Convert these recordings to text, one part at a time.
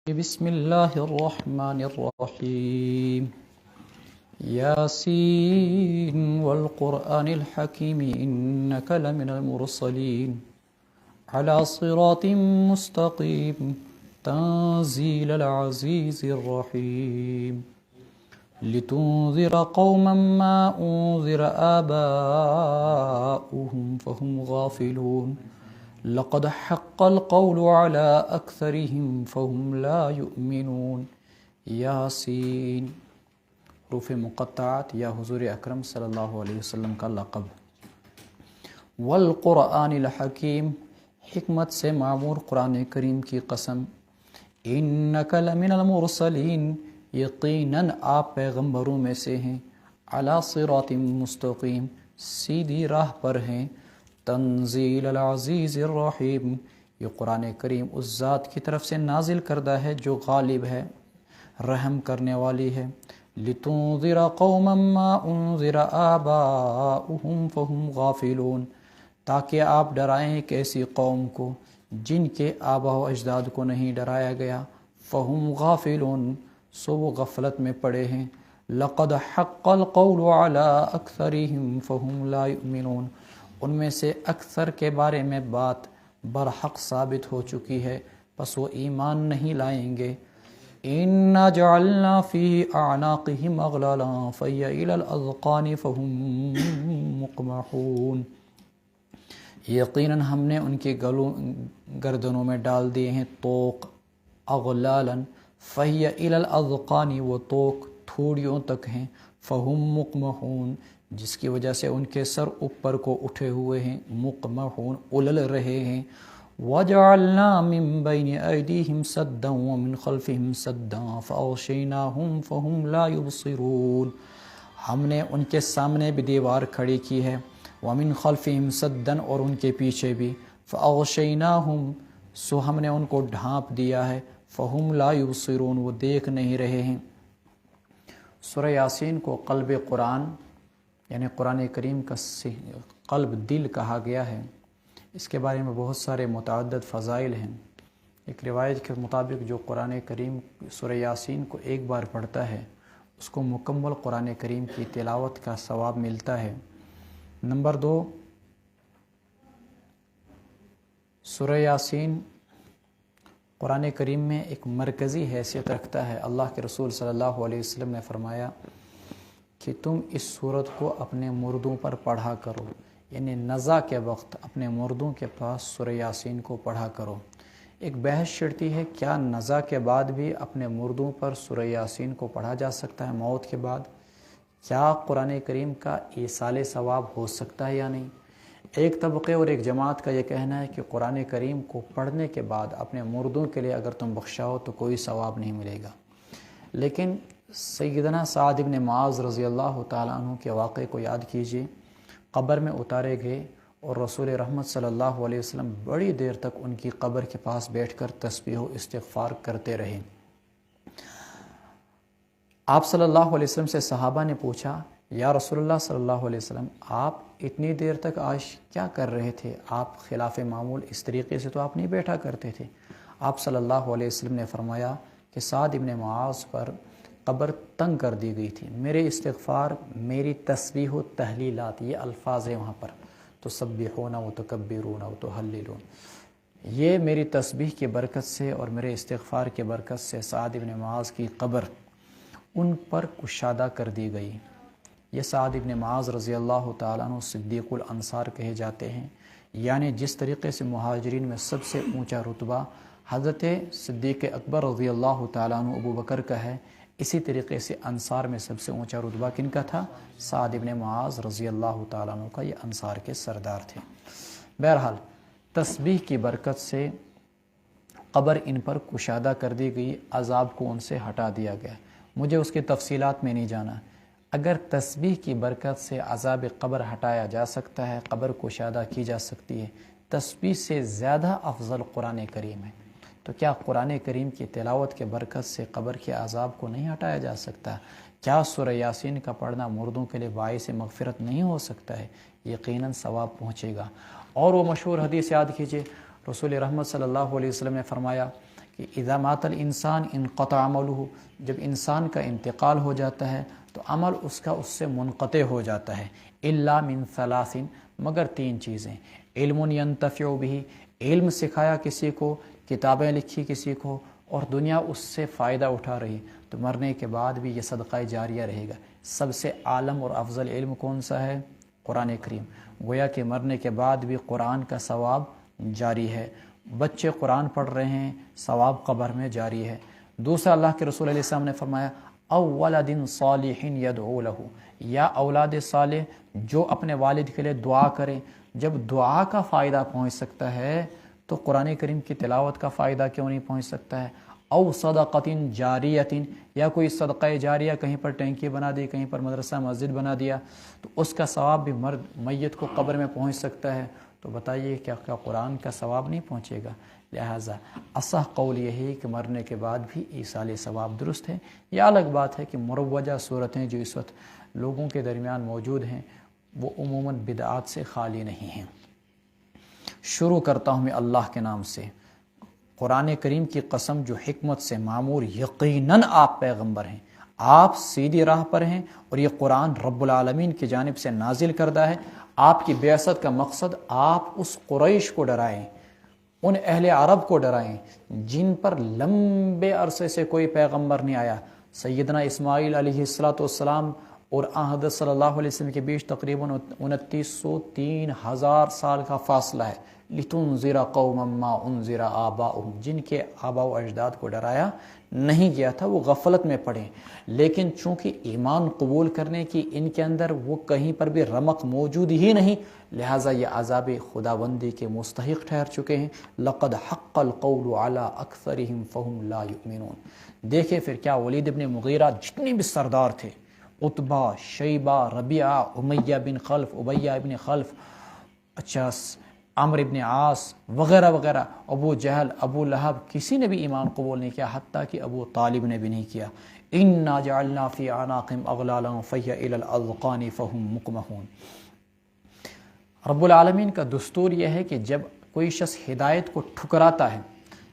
بسم الله الرحمن الرحيم ياسين والقرآن الحكيم إنك لمن المرسلين على صراط مستقيم تنزيل العزيز الرحيم لتنذر قوما ما أنذر آباؤهم فهم غافلون لقد حق القول على أكثرهم فهم لا يؤمنون یاسین حروف مقطعات یا حضور اکرم صلی اللہ علیہ وسلم کا لقب. والقرآن الحکیم حکمت سے معمور قرآن کریم کی قسم. انک لمن المرسلین یقیناً آپ پیغمبروں میں سے ہیں. علی صراط مستقیم سیدھی راہ پر ہیں. تنزیل العزیز الرحیم یہ قرآن کریم اس ذات کی طرف سے نازل کردہ ہے جو غالب ہے رحم کرنے والی ہے. لتنذر قوما ما انذر آباؤهم فهم غافلون تاکہ آپ ڈرائیں ایک ایسی قوم کو جن کے آبا و اجداد کو نہیں ڈرایا گیا. فهم غافلون سو وہ غفلت میں پڑے ہیں. لقد حق القول على اکثرهم فهم لا يؤمنون ان میں سے اکثر کے بارے میں بات برحق ثابت ہو چکی ہے پس وہ ایمان نہیں لائیں گے. اِنَّا جَعَلْنَا فِي أَعْنَاقِهِمْ أَغْلَالًا فَهِيَ إِلَى الْأَذْقَانِ فَهُمْ مُقْمَحُونَ یقیناً ہم نے ان کے گردنوں میں ڈال دیے ہیں طوق. اغلالاً فَهِيَ إِلَى الْأَذْقَانِ وہ طوق تھوڑیوں تک ہیں. فَهُمْ مُقْمَحُونَ جس کی وجہ سے ان کے سر اوپر کو اٹھے ہوئے ہیں. مقمحون الل رہے ہیں. وَجَعَلْنَا مِن بَيْنِ أَيْدِيهِمْ سَدًّا وَمِنْ خَلْفِهِمْ سَدًّا فَأَغْشَيْنَاهُمْ فَهُمْ لَا يُبْصِرُونَ ہم نے ان کے سامنے بھی دیوار کھڑی کی ہے. وَمِنْ خَلْفِهِمْ سَدًّا اور ان کے پیچھے بھی. فَأَغْشَيْنَاهُمْ سو ہم نے ان کو ڈھانپ دیا ہے. فَهُمْ لَا يُبْصِرُونَ وہ دیکھ نہیں رہے ہیں. سورہ یاسین کو قلب قرآن یعنی قرآن کریم کا قلب دل کہا گیا ہے. اس کے بارے میں بہت سارے متعدد فضائل ہیں. ایک روایت کے مطابق جو قرآن کریم سورہ یاسین کو ایک بار پڑھتا ہے اس کو مکمل قرآن کریم کی تلاوت کا ثواب ملتا ہے. نمبر 2 سورہ یاسین قرآن کریم میں ایک مرکزی حیثیت رکھتا ہے. اللہ کے رسول صلی اللہ علیہ وسلم نے فرمایا کہ تم اس سورت کو اپنے مردوں پر پڑھا کرو یعنی نزا کے وقت اپنے مردوں کے پاس سورہ یاسین کو پڑھا کرو. ایک بحث چھڑتی ہے کیا نزا کے بعد بھی اپنے مردوں پر سورہ یاسین کو پڑھا جا سکتا ہے موت کے بعد؟ کیا قرآن کریم کا ایصال ثواب ہو سکتا ہے یا نہیں؟ ایک طبقے اور ایک جماعت کا یہ کہنا ہے کہ قرآن کریم کو پڑھنے کے بعد اپنے مردوں کے لیے اگر تم بخشاؤ تو کوئی ثواب نہیں ملے گا. لیکن سیدنا سعد بن معاذ رضی اللہ تعالیٰ عنہ کے واقعے کو یاد کیجیے. قبر میں اتارے گئے اور رسول رحمت صلی اللہ علیہ وسلم بڑی دیر تک ان کی قبر کے پاس بیٹھ کر تسبیح و استغفار کرتے رہے. آپ صلی اللہ علیہ وسلم سے صحابہ نے پوچھا یا رسول اللہ صلی اللہ علیہ وسلم آپ اتنی دیر تک آج کیا کر رہے تھے؟ آپ خلاف معمول اس طریقے سے تو آپ نہیں بیٹھا کرتے تھے. آپ صلی اللہ علیہ وسلم نے فرمایا کہ سعد بن معاذ پر قبر تنگ کر دی گئی تھی. میرے استغفار میری تسبیح و تحلیلات یہ الفاظ ہیں وہاں پر تسبحون و تکبرون و تحللون یہ میری تسبیح کی برکت سے اور میرے استغفار کی برکت سے سعد بن معاذ کی قبر ان پر کشادہ کر دی گئی. یہ سعد بن معاذ رضی اللہ تعالیٰ عنہ صدیق الانصار کہے جاتے ہیں یعنی جس طریقے سے مہاجرین میں سب سے اونچا رتبہ حضرت صدیق اکبر رضی اللہ تعالیٰ عنہ ابو بکر کا ہے اسی طریقے سے انصار میں سب سے اونچا رتبہ کن کا تھا؟ سعد بن معاذ رضی اللہ تعالیٰ عنہ کا. یہ انصار کے سردار تھے. بہرحال تسبیح کی برکت سے قبر ان پر کشادہ کر دی گئی. عذاب کو ان سے ہٹا دیا گیا. مجھے اس کی تفصیلات میں نہیں جانا. اگر تسبیح کی برکت سے عذاب قبر ہٹایا جا سکتا ہے قبر کشادہ کی جا سکتی ہے تسبیح سے زیادہ افضل قرآن کریم ہے تو کیا قرآن کریم کی تلاوت کے برکت سے قبر کے عذاب کو نہیں ہٹایا جا سکتا؟ کیا سورہ یاسین کا پڑھنا مردوں کے لیے باعث مغفرت نہیں ہو سکتا ہے؟ یقیناً ثواب پہنچے گا. اور وہ مشہور حدیث یاد کیجیے. رسول رحمت صلی اللہ علیہ وسلم نے فرمایا کہ اذا مات الانسان انقطع عملہ، جب انسان کا انتقال ہو جاتا ہے تو عمل اس کا اس سے منقطع ہو جاتا ہے، الا من ثلاث، مگر 3 چیزیں، علم ینتفع بہ، علم سکھایا کسی کو، کتابیں لکھی کسی کو، اور دنیا اس سے فائدہ اٹھا رہی، تو مرنے کے بعد بھی یہ صدقہ جاریہ رہے گا۔ سب سے عالم اور افضل علم کون سا ہے؟ قرآن کریم، گویا کہ مرنے کے بعد بھی قرآن کا ثواب جاری ہے، بچے قرآن پڑھ رہے ہیں، ثواب قبر میں جاری ہے۔ دوسرا، اللہ کے رسول علیہ السلام نے فرمایا او ولد صالح یدعو لہ، یا اولاد صالح جو اپنے والد کے لیے دعا کریں۔ جب دعا کا فائدہ پہنچ سکتا ہے تو قرآن کریم کی تلاوت کا فائدہ کیوں نہیں پہنچ سکتا ہے؟ او صدقۃ جاریۃ، یا کوئی صدقہ جاریہ، کہیں پر ٹینکی بنا دی، کہیں پر مدرسہ مسجد بنا دیا، تو اس کا ثواب بھی میت کو قبر میں پہنچ سکتا ہے، تو بتائیے کیا قرآن کا ثواب نہیں پہنچے گا؟ لہٰذا اصح قول یہی کہ مرنے کے بعد بھی ایصال ثواب درست ہے۔ یہ الگ بات ہے کہ مروجہ صورتیں جو اس وقت لوگوں کے درمیان موجود ہیں وہ عموماً بدعات سے خالی نہیں ہیں۔ شروع کرتا ہوں میں اللہ کے نام سے، قرآن کریم کی قسم جو حکمت سے معمور، یقیناً آپ پیغمبر ہیں، آپ سیدھی راہ پر ہیں، اور یہ قرآن رب العالمین کی جانب سے نازل کردہ ہے۔ آپ کی بعثت کا مقصد آپ اس قریش کو ڈرائیں، ان اہل عرب کو ڈرائیں جن پر لمبے عرصے سے کوئی پیغمبر نہیں آیا۔ سیدنا اسماعیل علیہ السلام اور حضرت صلی اللہ علیہ وسلم کے بیچ تقریباً 2903,000 سال کا فاصلہ ہے۔ لِتُنذِرَ قَوْمًا مَّا أُنذِرَ آبَاؤُهُم، جن کے آباء و اجداد کو ڈرایا نہیں گیا تھا، وہ غفلت میں پڑے، لیکن چونکہ ایمان قبول کرنے کی ان کے اندر وہ کہیں پر بھی رمق موجود ہی نہیں، لہٰذا یہ عذاب خداوندی کے مستحق ٹھہر چکے ہیں۔ لَقَدْ حَقَّ الْقَوْلُ عَلَىٰ أَكْثَرِهِمْ فَهُمْ لَا يُؤْمِنُونَ۔ دیکھیں پھر کیا ولید بن مغیرہ جتنے بھی سردار تھے، عتبہ، شیبہ، ربیعہ، امیہ بن خلف، ابیہ بن خلف، عمرو بن عاص وغیرہ وغیرہ، ابو جہل، ابو لہب، کسی نے بھی ایمان قبول نہیں کیا، حتیٰ کہ ابو طالب نے بھی نہیں کیا۔ اِنَّا جَعَلْنَا فِي أَعْنَاقِهِمْ أَغْلَالًا فَهِيَ إِلَى الْأَذْقَانِ فَهُمْ مُقْمَحُونَ۔ رب العالمین کا دستور یہ ہے کہ جب کوئی شخص ہدایت کو ٹھکراتا ہے،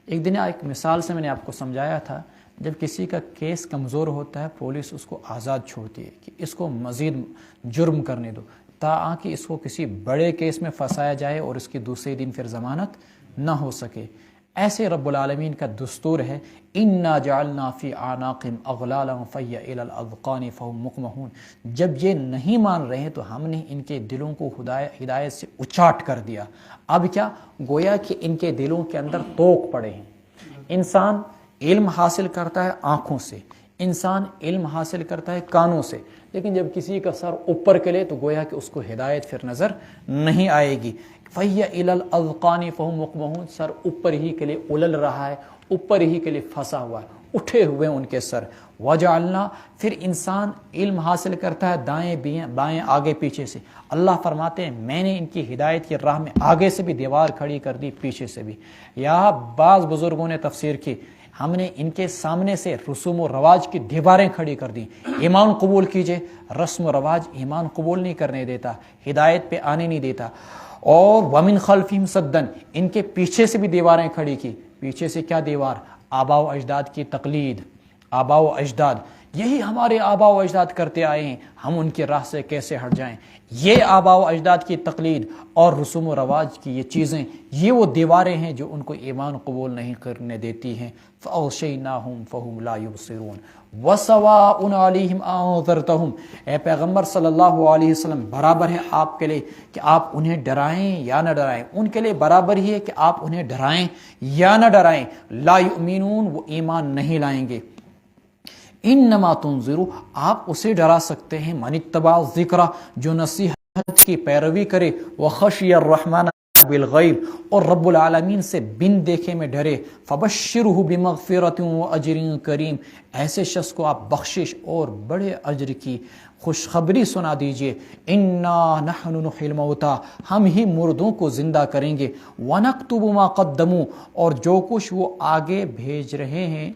ایک دن ایک مثال سے میں نے آپ کو سمجھایا تھا، جب کسی کا کیس کمزور ہوتا ہے پولیس اس کو آزاد چھوڑتی ہے کہ اس کو مزید جرم کرنے دو، تاکہ اس کو کسی بڑے کیس میں پھنسایا جائے اور اس کی دوسرے دن پھر ضمانت نہ ہو سکے۔ ایسے رب العالمین کا دستور ہے، اِنَّا جَعَلْنَا فِي أَعْنَاقِهِمْ أَغْلَالًا فَهِيَ إِلَى الْأَذْقَانِ فَهُمْ مُقْمَحُونَ۔ جب یہ نہیں مان رہے تو ہم نے ان کے دلوں کو ہدایت سے اچاٹ کر دیا۔ اب کیا گویا کہ ان کے دلوں کے اندر توق پڑے ہیں۔ انسان علم حاصل کرتا ہے آنکھوں سے، انسان علم حاصل کرتا ہے کانوں سے، لیکن جب کسی کا سر اوپر کے لے تو گویا کہ اس کو ہدایت پھر نظر نہیں آئے گی۔ فَهِيَ إِلَى الْأَذْقَانِ فَهُمْ مُقْمَحُونَ، سر اوپر ہی کے لیے اُلل رہا ہے، اوپر ہی کے لیے پھنسا ہوا ہے، اٹھے ہوئے ان کے سر۔ وَجَعَلْنَا، پھر انسان علم حاصل کرتا ہے دائیں بائیں آگے پیچھے سے۔ اللہ فرماتے ہیں میں نے ان کی ہدایت کی راہ میں آگے سے بھی دیوار کھڑی کر دی، پیچھے سے بھی۔ یا بعض بزرگوں نے تفسیر کی، ہم نے ان کے سامنے سے رسوم و رواج کی دیواریں کھڑی کر دی۔ ایمان قبول کیجئے، رسم و رواج ایمان قبول نہیں کرنے دیتا، ہدایت پہ آنے نہیں دیتا۔ اور وَمِنْ خَلْفِهِمْ سَدًّا، ان کے پیچھے سے بھی دیواریں کھڑی کی۔ پیچھے سے کیا دیوار؟ آباء و اجداد کی تقلید۔ آباء و اجداد، یہی ہمارے آباء و اجداد کرتے آئے ہیں، ہم ان کی راہ سے کیسے ہٹ جائیں؟ یہ آباء و اجداد کی تقلید اور رسوم و رواج کی یہ چیزیں، یہ وہ دیواریں ہیں جو ان کو ایمان قبول نہیں کرنے دیتی ہیں۔ فَأَغْشَيْنَاهُمْ فَهُمْ لَا يُبْصِرُونَ وَسَوَاءٌ عَلَيْهِمْ أَنذَرْتَهُمْ، اے پیغمبر صلی اللہ علیہ وسلم برابر ہے آپ کے لیے کہ آپ انہیں ڈرائیں یا نہ ڈرائیں، ان کے لیے برابر ہی ہے کہ آپ انہیں ڈرائیں یا نہ ڈرائیں۔ لا یؤمنون، وہ ایمان نہیں لائیں گے۔ انما تنذر، آپ اسے ڈرا سکتے ہیں، من اتبع الذکر، جو نصیحت کی پیروی کرے، وخشی الرحمن بالغیب، اور رب العالمین سے بن دیکھے میں ڈرے، فبشرہ بمغفرۃ واجر کریم، ایسے شخص کو آپ بخشش اور بڑے اجر کی خوشخبری سنا دیجئے۔ انا نحن نحیی الموتى، ہم ہی مردوں کو زندہ کریں گے، ونکتب ما قدموا، اور جو کچھ وہ آگے بھیج رہے ہیں،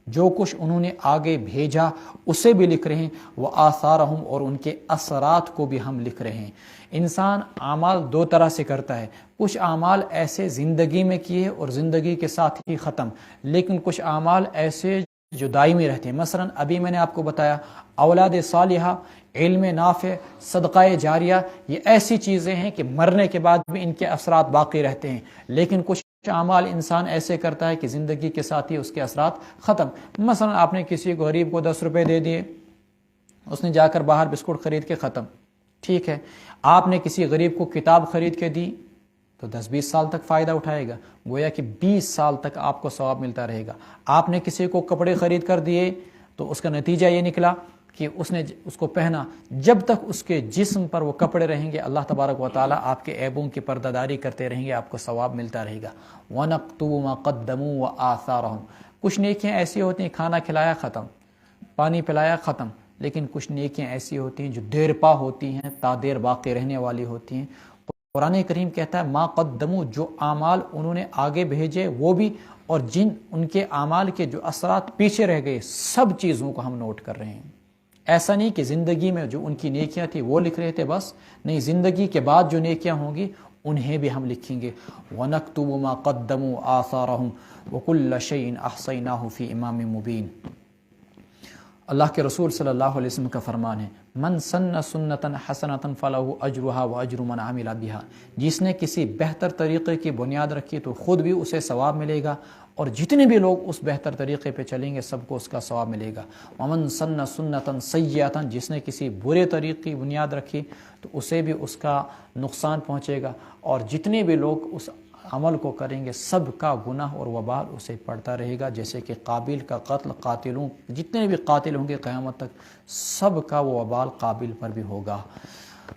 جو کچھ انہوں نے آگے بھیجا اسے بھی لکھ رہے ہیں، وآثارہم، اور ان کے اثرات کو بھی ہم لکھ رہے ہیں۔ انسان اعمال دو طرح سے کرتا ہے، کچھ اعمال ایسے زندگی میں کیے اور زندگی کے ساتھ ہی ختم، لیکن کچھ اعمال ایسے جو دائمی رہتے ہیں۔ مثلا ابھی میں نے آپ کو بتایا اولاد صالحہ، علم نافع، صدقہ جاریہ، یہ ایسی چیزیں ہیں کہ مرنے کے بعد بھی ان کے اثرات باقی رہتے ہیں، لیکن کچھ اعمال انسان ایسے کرتا ہے کہ زندگی کے ساتھ ہی اس کے اثرات ختم۔ مثلا آپ نے کسی غریب کو 10 روپے دے دیے، اس نے جا کر باہر بسکٹ خرید کے ختم، ٹھیک ہے۔ آپ نے کسی غریب کو کتاب خرید کے دی تو 10-20 سال تک فائدہ اٹھائے گا، گویا کہ 20 سال تک آپ کو ثواب ملتا رہے گا۔ آپ نے کسی کو کپڑے خرید کر دیے تو اس کا نتیجہ یہ نکلا کہ اس نے اس کو پہنا، جب تک اس کے جسم پر وہ کپڑے رہیں گے اللہ تبارک و تعالیٰ آپ کے عیبوں کی پردہ داری کرتے رہیں گے، آپ کو ثواب ملتا رہے گا۔ وَنَكْتُبُ مَا قَدَّمُوا وَآثَارَهُمْ، کچھ نیکیاں ایسی ہوتی ہیں کھانا کھلایا ختم، پانی پلایا ختم، لیکن کچھ نیکیاں ایسی ہوتی ہیں جو دیر پا ہوتی ہیں، تا دیر باقی رہنے والی ہوتی ہیں۔ قرآن کریم کہتا ہے ما قدموا، جو اعمال انہوں نے آگے بھیجے وہ بھی، اور جن ان کے اعمال کے جو اثرات پیچھے رہ گئے، سب چیزوں کو ہم نوٹ کر رہے ہیں۔ ایسا نہیں کہ زندگی میں جو ان کی نیکیاں تھی وہ لکھ رہے تھے بس، نہیں، زندگی کے بعد جو نیکیاں ہوں گی انہیں بھی ہم لکھیں گے۔ وَنَكْتُبُ مَا قَدَّمُوا آثَارَهُمْ وَكُلَّ شَيْءٍ أَحْصَيْنَاهُ فِي إِمَامٍ مُبِينٍ۔ اللہ کے رسول صلی اللہ علیہ وسلم کا فرمان ہے، من سن سنتن حسنتن فلہ اجرها واجر من عمل بها، جس نے کسی بہتر طریقے کی بنیاد رکھی تو خود بھی اسے ثواب ملے گا، اور جتنے بھی لوگ اس بہتر طریقے پہ چلیں گے سب کو اس کا ثواب ملے گا۔ ومن سن سنتن سیئۃ، جس نے کسی برے طریقے کی بنیاد رکھی تو اسے بھی اس کا نقصان پہنچے گا، اور جتنے بھی لوگ اس عمل کو کریں گے سب کا گناہ اور وبال اسے پڑتا رہے گا۔ جیسے کہ قابل کا قتل، قاتلوں جتنے بھی قاتل ہوں گے قیامت تک سب کا وہ وبال قابل پر بھی ہوگا۔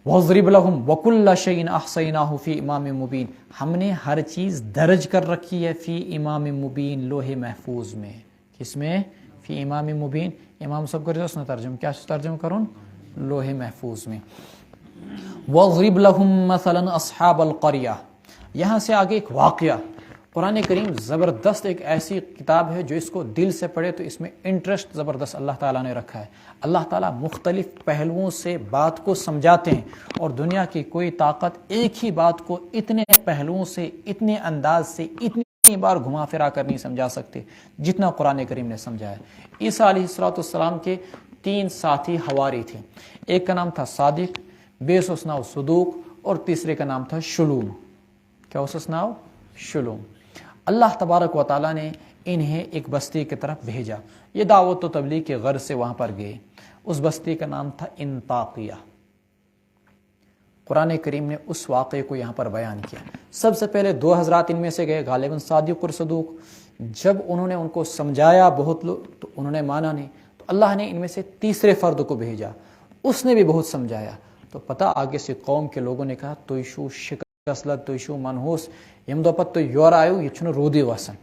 وَاضْرِبْ لَهُمْ وَكُلَّ شَيْءٍ أَحْصَيْنَاهُ فِي إِمَامٍ مُبِينٍ، ہم نے ہر چیز درج کر رکھی ہے فی امام مبین، لوح محفوظ میں۔ کس میں؟ فی امام مبین۔ امام سب کو رسنا ترجم، کیا ترجم کرون؟ لوح محفوظ میں۔ وَاضْرِبْ لَهُمْ مَثَلًا أَصْحَابَ الْقَرْيَةِ، یہاں سے آگے ایک واقعہ۔ قرآن کریم زبردست ایک ایسی کتاب ہے جو اس کو دل سے پڑھے تو اس میں انٹرسٹ زبردست اللہ تعالیٰ نے رکھا ہے۔ اللہ تعالیٰ مختلف پہلوؤں سے بات کو سمجھاتے ہیں، اور دنیا کی کوئی طاقت ایک ہی بات کو اتنے پہلوؤں سے، اتنے انداز سے، اتنی بار گھما پھرا کر نہیں سمجھا سکتے جتنا قرآن کریم نے سمجھایا ہے۔ عیسیٰ علیہ السلام کے 3 ساتھی حواری تھے، ایک کا نام تھا صادق، بیسوسنا صدوق، اور تیسرے کا نام تھا شلوم۔ کیا اس ناؤ؟ شلوم۔ اللہ تبارک و تعالیٰ نے انہیں ایک بستی کی طرف بھیجا، یہ دعوت و تبلیغ کے غرض سے وہاں پر گئے۔ اس بستی کا نام تھا انطاکیہ۔ قرآن کریم نے اس واقعے کو یہاں پر بیان کیا۔ سب سے پہلے 2 حضرات ان میں سے گئے، غالباً صادق اور صدوق۔ جب انہوں نے ان کو سمجھایا بہت تو انہوں نے مانا نہیں، تو اللہ نے ان میں سے تیسرے فرد کو بھیجا، اس نے بھی بہت سمجھایا، تو پتہ آگے سے قوم کے لوگوں نے کہا تو شو شکست، تو شو منحوس، یم دو پت تو یور آئیو یہ چھنو رودی وسن۔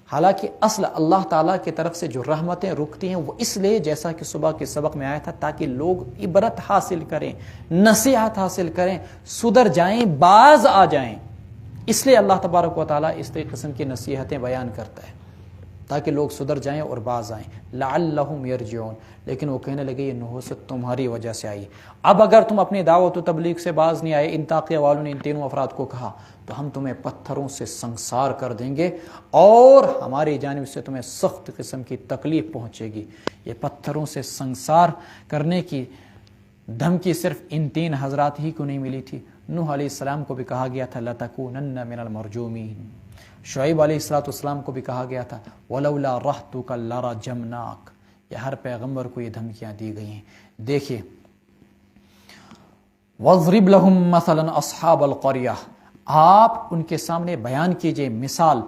حالانکہ اصل اللہ تعالیٰ کی طرف سے جو رحمتیں رکتی ہیں وہ اس لیے، جیسا کہ صبح کے سبق میں آیا تھا، تاکہ لوگ عبرت حاصل کریں، نصیحت حاصل کریں، سدھر جائیں، باز آ جائیں۔ اس لیے اللہ تبارک و تعالیٰ اس قسم کی نصیحتیں بیان کرتا ہے تاکہ لوگ سدھر جائیں اور باز آئیں۔ لعلہم یرجعون، لیکن وہ کہنے لگے یہ نحوست تمہاری وجہ سے آئی۔ اب اگر تم اپنی دعوت و تبلیغ سے باز نہیں آئے، انطاکیہ والوں نے ان تینوں افراد کو کہا، تو ہم تمہیں پتھروں سے سنسار کر دیں گے، اور ہماری جانب سے تمہیں سخت قسم کی تکلیف پہنچے گی۔ یہ پتھروں سے سنسار کرنے کی دھمکی صرف ان 3 حضرات ہی کو نہیں ملی تھی، نوح علیہ السلام کو بھی کہا گیا تھا لَتَكُونَنَّ مِنَ الْمَرْجُومِينَ، شعیب علیہ السلام کو بھی کہا گیا تھا وَلَوْلَا رَحْتُكَ لَرَجَمْنَاكَ۔ یہ ہر پیغمبر کو یہ دھمکیاں دی گئی ہیں۔ دیکھیے وَاضْرِبْ لَهُمْ مَثَلًا أَصْحَابَ الْقَرْيَةِ، آپ ان کے سامنے بیان کیجئے مثال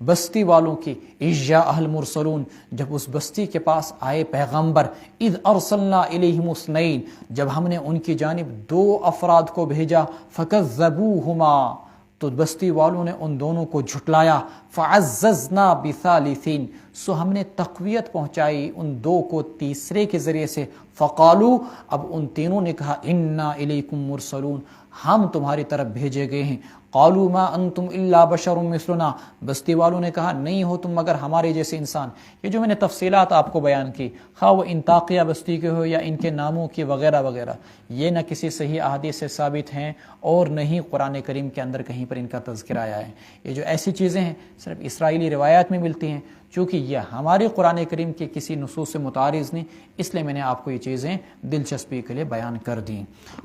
بستی والوں کی۔ اِذْ جَاءَ الْمُرْسَلُونَ، جب اس بستی کے پاس آئے پیغمبر۔ اِذْ أَرْسَلْنَا إِلَيْهِمُ اثْنَيْنِ، جب ہم نے ان کی جانب 2 افراد کو بھیجا۔ فَكَذَّبُوهُمَا، تو بستی والوں نے ان دونوں کو جھٹلایا۔ فعززنا بثالثین، سو ہم نے تقویت پہنچائی ان دو کو تیسرے کے ذریعے سے، فقالو، اب ان تینوں نے کہا انا الیکم مرسلون، ہم تمہاری طرف بھیجے گئے ہیں، قالوا ما انتم الا بشر مثلنا، بستی والوں نے کہا نہیں ہو تم مگر ہمارے جیسے انسان۔ یہ جو میں نے تفصیلات آپ کو بیان کی، خواہ وہ انطاقیہ بستی کے ہو یا ان کے ناموں کی وغیرہ وغیرہ، یہ نہ کسی صحیح احادیث سے ثابت ہیں اور نہ ہی قرآن کریم کے اندر کہیں پر ان کا تذکرہ آیا ہے۔ یہ جو ایسی چیزیں ہیں صرف اسرائیلی روایات میں ملتی ہیں، چونکہ یہ ہمارے قرآن کریم کے کسی نصوص سے متعارض نہیں، اس لیے میں نے آپ کو یہ چیزیں دلچسپی کے لیے بیان کر دیں۔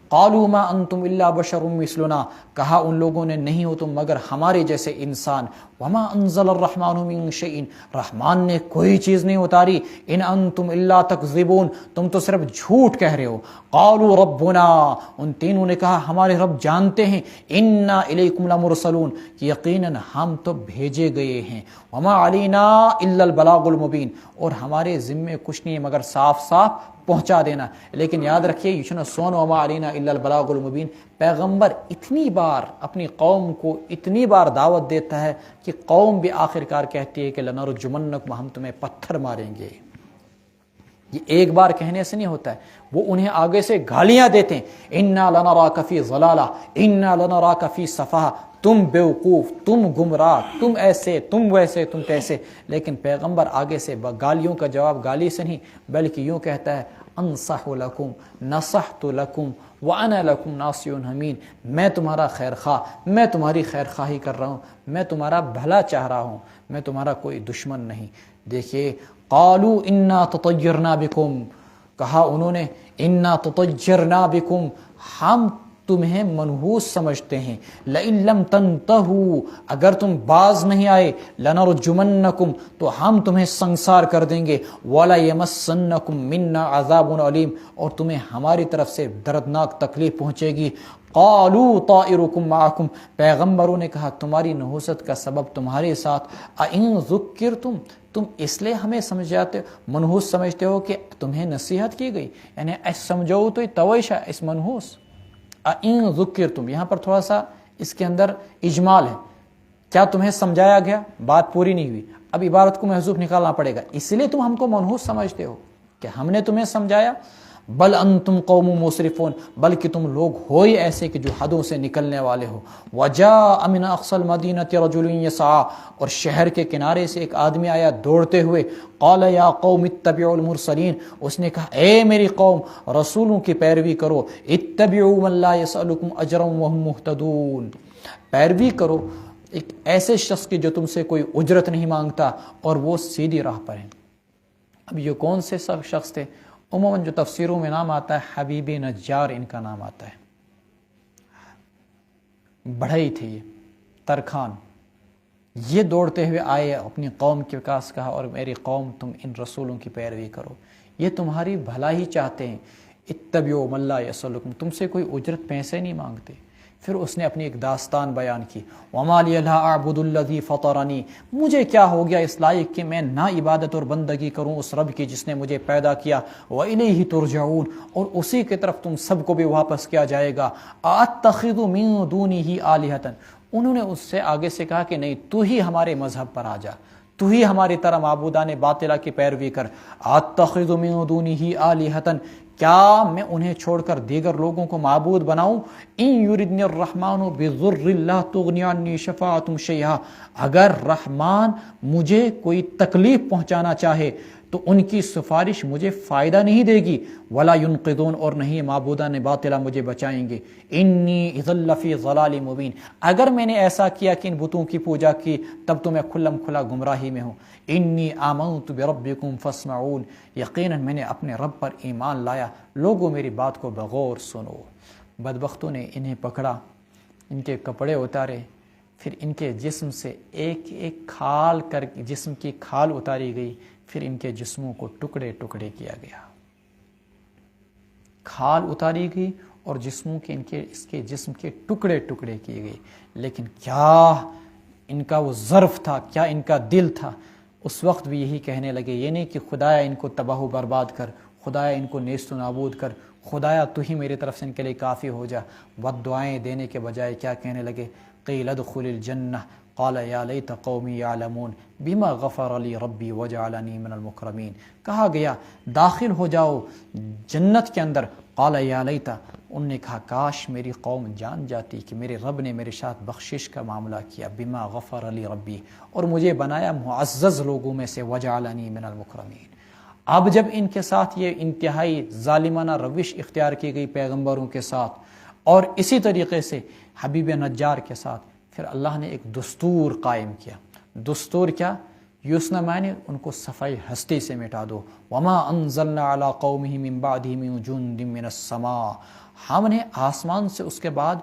قالوا ما انتم الا بشر مثلنا، کہا ان لوگوں نے نہیں ہو تم مگر ہمارے جیسے انسان، وما انزل الرحمن من شیء، رحمان نے کوئی چیز نہیں اتاری، ان انتم الا تکذبون، تم تو صرف جھوٹ کہہ رہے ہو۔ قالوا ربنا، ان تینوں نے کہا ہمارے رب جانتے ہیں، انا الیکم لمرسلون، کہ یقیناً ہم تو بھیجے گئے ہیں، وما علینا الا البلاغ المبین، اور ہمارے ذمے کچھ نہیں مگر صاف صاف پہنچا دینا۔ لیکن یاد رکھیے یہ چھنا سون وما علینا الا البلاغ المبین، پیغمبر اتنی بار اپنی قوم کو اتنی بار دعوت دیتا ہے کہ قوم بھی آخر کار کہتی ہے کہ لنرجمنکم، ہم تمہیں پتھر ماریں گے۔ یہ ایک بار کہنے سے نہیں ہوتا ہے، وہ انہیں آگے سے گالیاں دیتے ہیں، انا لنراک فی ضلالہ، انا لنراک فی سفاہہ، تم بیوقوف، تم گمراہ، تم ایسے، تم ویسے، تم تیسے۔ لیکن پیغمبر آگے سے گالیوں کا جواب گالی سے نہیں بلکہ یوں کہتا ہے، انصح لکم نصحت لکم وانا لکم ناصح حمید، میں تمہارا خیر خواہ، میں تمہاری خیر خواہی کر رہا ہوں، میں تمہارا بھلا چاہ رہا ہوں، میں تمہارا کوئی دشمن نہیں۔ دیکھیے قالوا انا تطیرنا بکم، کہا انہوں نے انا تطیرنا بکم، ہم تمہیں منحوس سمجھتے ہیں، لئن لم تنتہوا، اگر تم باز نہیں آئے، لنرجمنکم، تو ہم تمہیں سنسار کر دیں گے، وَلَيَمَسَّنَّكُم مِّنَّا عَذَابٌ عَلِيمٌ، اور تمہیں ہماری طرف سے دردناک تکلیف پہنچے گی۔ قالوا طائرکم معکم، پیغمبروں نے کہا تمہاری نحوست کا سبب تمہارے ساتھ، اَإِن ذُكِّرتم، تم اس لیے ہمیں سمجھاتے منحوس سمجھتے ہو کہ تمہیں نصیحت کی گئی، یعنی اس سمجھو تو تویشہ اس منحوس، اِن ذکرتم، یہاں پر تھوڑا سا اس کے اندر اجمال ہے، کیا تمہیں سمجھایا گیا؟ بات پوری نہیں ہوئی، اب عبارت کو محذوف نکالنا پڑے گا، اس لیے تم ہم کو منحوس سمجھتے ہو کہ ہم نے تمہیں سمجھایا؟ بل انتم قوم مسرفون، بلکہ تم لوگ ہو ہی ایسے کہ جو حدوں سے نکلنے والے ہو۔ وجاء من اقصى المدینة رجل یسعى، اور شہر کے کنارے سے ایک آدمی آیا دوڑتے ہوئے، قال یا قوم اتبعوا المرسلین، اس نے کہا اے میری قوم رسولوں کی پیروی کرو، اتبعوا من لا يسألكم اجرا وهم مهتدون، پیروی کرو ایک ایسے شخص کی جو تم سے کوئی اجرت نہیں مانگتا اور وہ سیدھی راہ پر ہیں۔ اب یہ کون سے شخص تھے؟ عموماً جو تفسیروں میں نام آتا ہے حبیب نجار ان کا نام آتا ہے، بڑھئی تھے یہ ترکھان، یہ دوڑتے ہوئے آئے اپنی قوم کے پاس، کہا اور میری قوم تم ان رسولوں کی پیروی کرو، یہ تمہاری بھلا ہی چاہتے ہیں، اتبعوا من لا یسألکم، تم سے کوئی اجرت پیسے نہیں مانگتے۔ پھر اس نے اپنی ایک داستان بیان کی، وما لی لا اعبد الذی فطرنی، مجھے کیا ہو گیا اس لائق کہ میں نہ عبادت اور بندگی کروں اس رب کی جس نے مجھے پیدا کیا، وإلیہ ترجعون، اور اسی کی طرف تم سب کو بھی واپس کیا جائے گا، اتخذ من دونہ آلہۃ، انہوں نے اس سے آگے سے کہا کہ نہیں تو ہی ہمارے مذہب پر آ جا، تو ہی ہماری طرح معبودان باطلہ کی پیروی کر، اتخذ من دونہ آلہۃ، کیا میں انہیں چھوڑ کر دیگر لوگوں کو معبود بناؤں؟ ان یردنی الرحمن بضر لا تغنی عنی شفاعتهم شیئا، اگر رحمان مجھے کوئی تکلیف پہنچانا چاہے تو ان کی سفارش مجھے فائدہ نہیں دے گی، ولا ينقذون، اور نہیں معبودان باطلہ مجھے بچائیں گے، انی اذا لفی ضلال مبین، اگر میں نے ایسا کیا کہ ان بتوں کی پوجا کی تب تو میں کھلم کھلا گمراہی میں ہوں، انی آمنت بربکم فاسمعون، یقیناً میں نے اپنے رب پر ایمان لایا، لوگوں میری بات کو بغور سنو۔ بدبختوں نے انہیں پکڑا، ان کے کپڑے اتارے، پھر ان کے جسم سے ایک ایک کھال کر جسم کی کھال اتاری گئی، پھر ان کے جسموں کو ٹکڑے ٹکڑے کیا گیا، کھال اتاری گئی اور جسموں کے اس کے جسم کے ٹکڑے ٹکڑے کیے گئے۔ لیکن کیا ان کا وہ ظرف تھا، کیا ان کا دل تھا، اس وقت بھی یہی کہنے لگے، یہ نہیں کہ خدایا ان کو تباہ و برباد کر، خدایا ان کو نیست و نابود کر، خدایا تو ہی میری طرف سے ان کے لیے کافی ہو جا، بد دعائیں دینے کے بجائے کیا کہنے لگے، قیل ادخل الجنہ، قال یا لیت قومی یعلمون بما غفر لی ربی وجعلنی من المکرمین، کہا گیا داخل ہو جاؤ جنت کے اندر. قال یا لیت، انہوں نے کہا کاش میری قوم جان جاتی کہ میرے رب نے میرے ساتھ بخشش کا معاملہ کیا. بما غفر لی ربی، اور مجھے بنایا معزز لوگوں میں سے. وجعلنی من المکرمین. اب جب ان کے ساتھ یہ انتہائی ظالمانہ روش اختیار کی گئی پیغمبروں کے ساتھ، اور اسی طریقے سے حبیب نجار کے ساتھ، پھر اللہ نے ایک دستور قائم کیا. دستور کیا؟ یوسنا معنی ان کو صفائی ہستی سے مٹا دو. وما انزلنا علی قومہ من بعدہ من جند من السماء، ہم نے آسمان سے اس کے بعد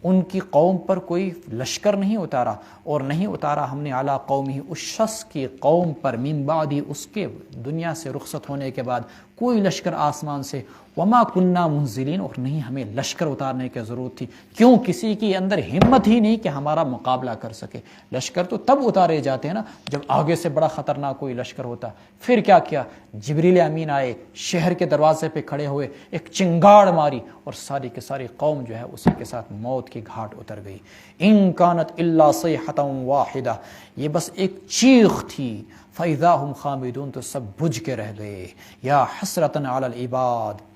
ان کی قوم پر کوئی لشکر نہیں اتارا، اور نہیں اتارا ہم نے علی قومہ اس شخص کی قوم پر من بعدہ اس کے دنیا سے رخصت ہونے کے بعد کوئی لشکر آسمان سے. وما کننا منزلین، اور نہیں ہمیں لشکر اتارنے کی ضرورت تھی. کیوں؟ کسی کی اندر ہمت ہی نہیں کہ ہمارا مقابلہ کر سکے. لشکر تو تب اتارے جاتے ہیں نا جب آگے سے بڑا خطرناک کوئی لشکر ہوتا. پھر کیا کیا؟ جبریل امین آئے، شہر کے دروازے پہ کھڑے ہوئے، ایک چنگاڑ ماری، اور ساری کی ساری قوم جو ہے اسی کے ساتھ موت کی گھاٹ اتر گئی. ان کانت الا صیحۃ واحدہ، یہ بس ایک چیخ تھی. فاذا هم خامدون، تو سب بجھ کے رہ گئے. یا حسرۃ علی العباد.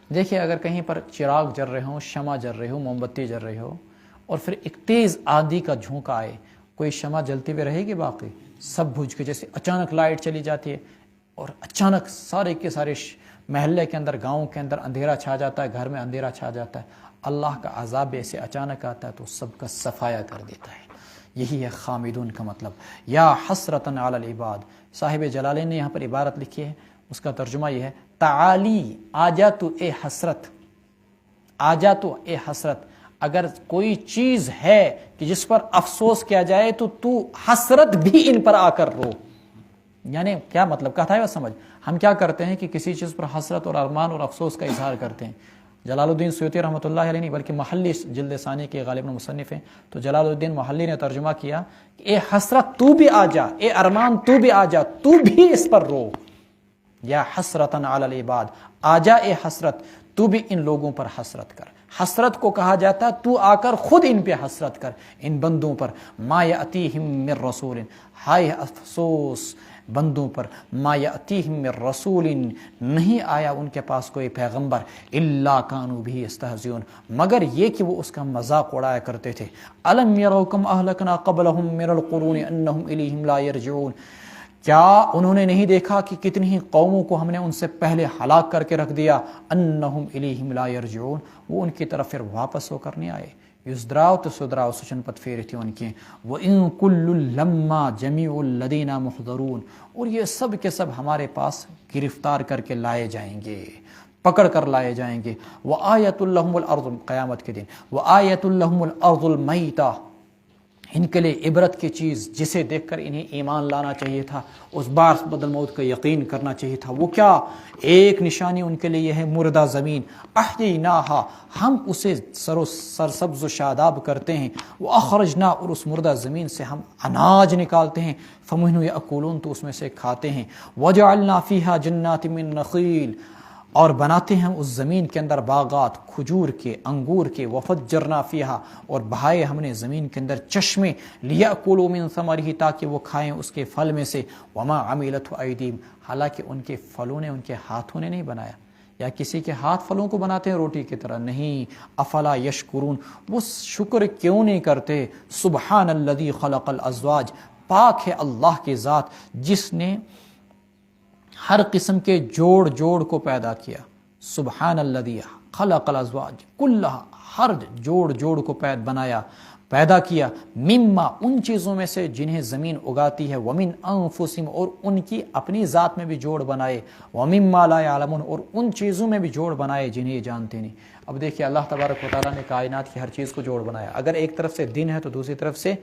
دیکھیے اگر کہیں پر چراغ جل رہے ہوں، شمع جل رہی ہو، موم بتی جل رہی ہو، اور پھر ایک تیز آندھی کا جھونکا آئے، کوئی شمع جلتی ہوئی رہے گی باقی؟ سب بجھ کے، جیسے اچانک لائٹ چلی جاتی ہے اور اچانک سارے کے سارے محلے کے اندر، گاؤں کے اندر اندھیرا چھا جاتا ہے، گھر میں اندھیرا چھا جاتا ہے. اللہ کا عذاب ایسے اچانک آتا ہے تو سب کا صفایا کر دیتا ہے. یہی ہے خامدون کا مطلب. یا حسرتن علی العباد. صاحب جلالین نے یہاں پر عبارت لکھی ہے، اس کا ترجمہ یہ ہے تعالی آجا تو اے حسرت، آجا تو اے حسرت. اگر کوئی چیز ہے کہ جس پر افسوس کیا جائے تو حسرت بھی ان پر آ کر رو. یعنی کیا مطلب کہتا ہے وہ سمجھ. ہم کیا کرتے ہیں کہ کسی چیز پر حسرت اور ارمان اور افسوس کا اظہار کرتے ہیں. جلال الدین سیوطی رحمۃ اللہ علیہ نہیں بلکہ محلی جلد ثانی کے غالباً مصنف ہیں، تو جلال الدین محلی نے ترجمہ کیا کہ اے حسرت تو بھی آ جا، اے ارمان تو بھی آ جا، تو بھی اس پر رو. یا حسرتن علی العباد، آ جا اے حسرت، تو بھی ان لوگوں پر حسرت کر. حسرت کو کہا جاتا تو آ کر خود ان پہ حسرت کر، ان بندوں پر. ما یأتیہم من رسول، ہائے افسوس بندوں پر. ما یأتیہم من رسول، نہیں آیا ان کے پاس کوئی پیغمبر. الا کانوا بہ یستہزئون، مگر یہ کہ وہ اس کا مذاق اڑایا کرتے تھے. الم یروا کم اہلکنا قبلہم من القرون انہم الیہم لا یرجعون، کیا انہوں نے نہیں دیکھا کہ کتنی ہی قوموں کو ہم نے ان سے پہلے ہلاک کر کے رکھ دیا. انہم الیہم لا یرجعون، وہ ان کی طرف پھر واپس ہو کر نہیں آئے. یزدراؤ تو سدراؤ سچن پت پھیری تھی ان کی. وَإِن كُلٌّ لَمَّا جَمِيعٌ لَدَيْنَا مُحْضَرُونَ، اور یہ سب کے سب ہمارے پاس گرفتار کر کے لائے جائیں گے، پکڑ کر لائے جائیں گے. وَآیَةٌ لَهُمُ الْأَرْضُ، قیامت کے دن. وَآیَةٌ لَهُمُ الْأَرْضُ الْمَيْتَةُ، ان کے لیے عبرت کی چیز جسے دیکھ کر انہیں ایمان لانا چاہیے تھا، اس بعث بعد الموت کا یقین کرنا چاہیے تھا. وہ کیا؟ ایک نشانی ان کے لیے یہ ہے مردہ زمین. احییناہا، ہم اسے سرسبز و شاداب کرتے ہیں. واخرجنا، اور اس مردہ زمین سے ہم اناج نکالتے ہیں. فمنہ یأکلون، تو اس میں سے کھاتے ہیں. وجعلنا فیہا جنات من نخیل، اور بناتے ہیں اس زمین کے اندر باغات کھجور کے، انگور کے. وفجرنا فیہا، اور بہائے ہم نے زمین کے اندر چشمے. لیأکلوا من ثمرہ، تاکہ وہ کھائیں اس کے پھل میں سے. وما عملتہ ایدیہم، حالانکہ ان کے پھلوں نے، ان کے ہاتھوں نے نہیں بنایا. یا کسی کے ہاتھ پھلوں کو بناتے ہیں روٹی کی طرح؟ نہیں. افلا یشکرون، وہ شکر کیوں نہیں کرتے؟ سبحان الذی خلق الازواج، پاک ہے اللہ کی ذات جس نے ہر قسم کے جوڑ جوڑ کو پیدا کیا. سبحان الذی خلق الازواج کلھا، ہر جوڑ جوڑ کو پیدا کیا. مما، ان چیزوں میں سے جنہیں زمین اگاتی ہے. ومن انفسہم، اور ان کی اپنی ذات میں بھی جوڑ بنائے. ومما لا یعلمون، اور ان چیزوں میں بھی جوڑ بنائے جنہیں یہ جانتے نہیں. اب دیکھیے اللہ تبارک و تعالیٰ نے کائنات کی ہر چیز کو جوڑ بنایا. اگر ایک طرف سے دن ہے تو دوسری طرف سے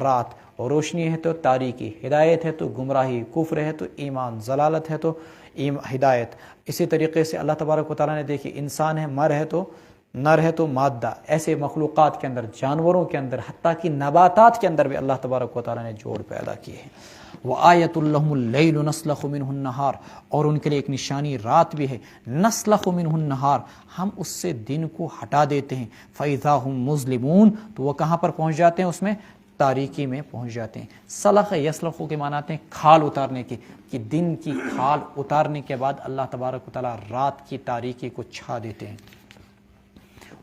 رات، اور روشنی ہے تو تاریکی، ہدایت ہے تو گمراہی، کفر ہے تو ایمان، ضلالت ہے تو ہدایت. اسی طریقے سے اللہ تبارک و تعالیٰ نے دیکھی انسان ہے، نر ہے تو مادہ. ایسے مخلوقات کے اندر، جانوروں کے اندر، حتیٰ کہ نباتات کے اندر بھی اللہ تبارک و تعالیٰ نے جوڑ پیدا کیے ہیں. وَآیَةٌ لَهُمُ اللَّيْلُ نَسْلَخُ مِنْهُ النَّهَارَ، اور ان کے لیے ایک نشانی رات بھی ہے. نَسْلَخُ مِنْهُ النَّهَارَ، ہم اس سے دن کو ہٹا دیتے ہیں. فَإِذَا هُمْ مُظْلِمُونَ، تو وہ کہاں پر پہنچ جاتے ہیں؟ اس میں تاریکی میں پہنچ جاتے ہیں۔ سلخ یسلخ کے معنی آتے ہیں کھال اتارنے کی، کہ دن کی کھال اتارنے کے بعد اللہ تبارک و تعالیٰ رات کی تاریکی کو چھا دیتے ہیں۔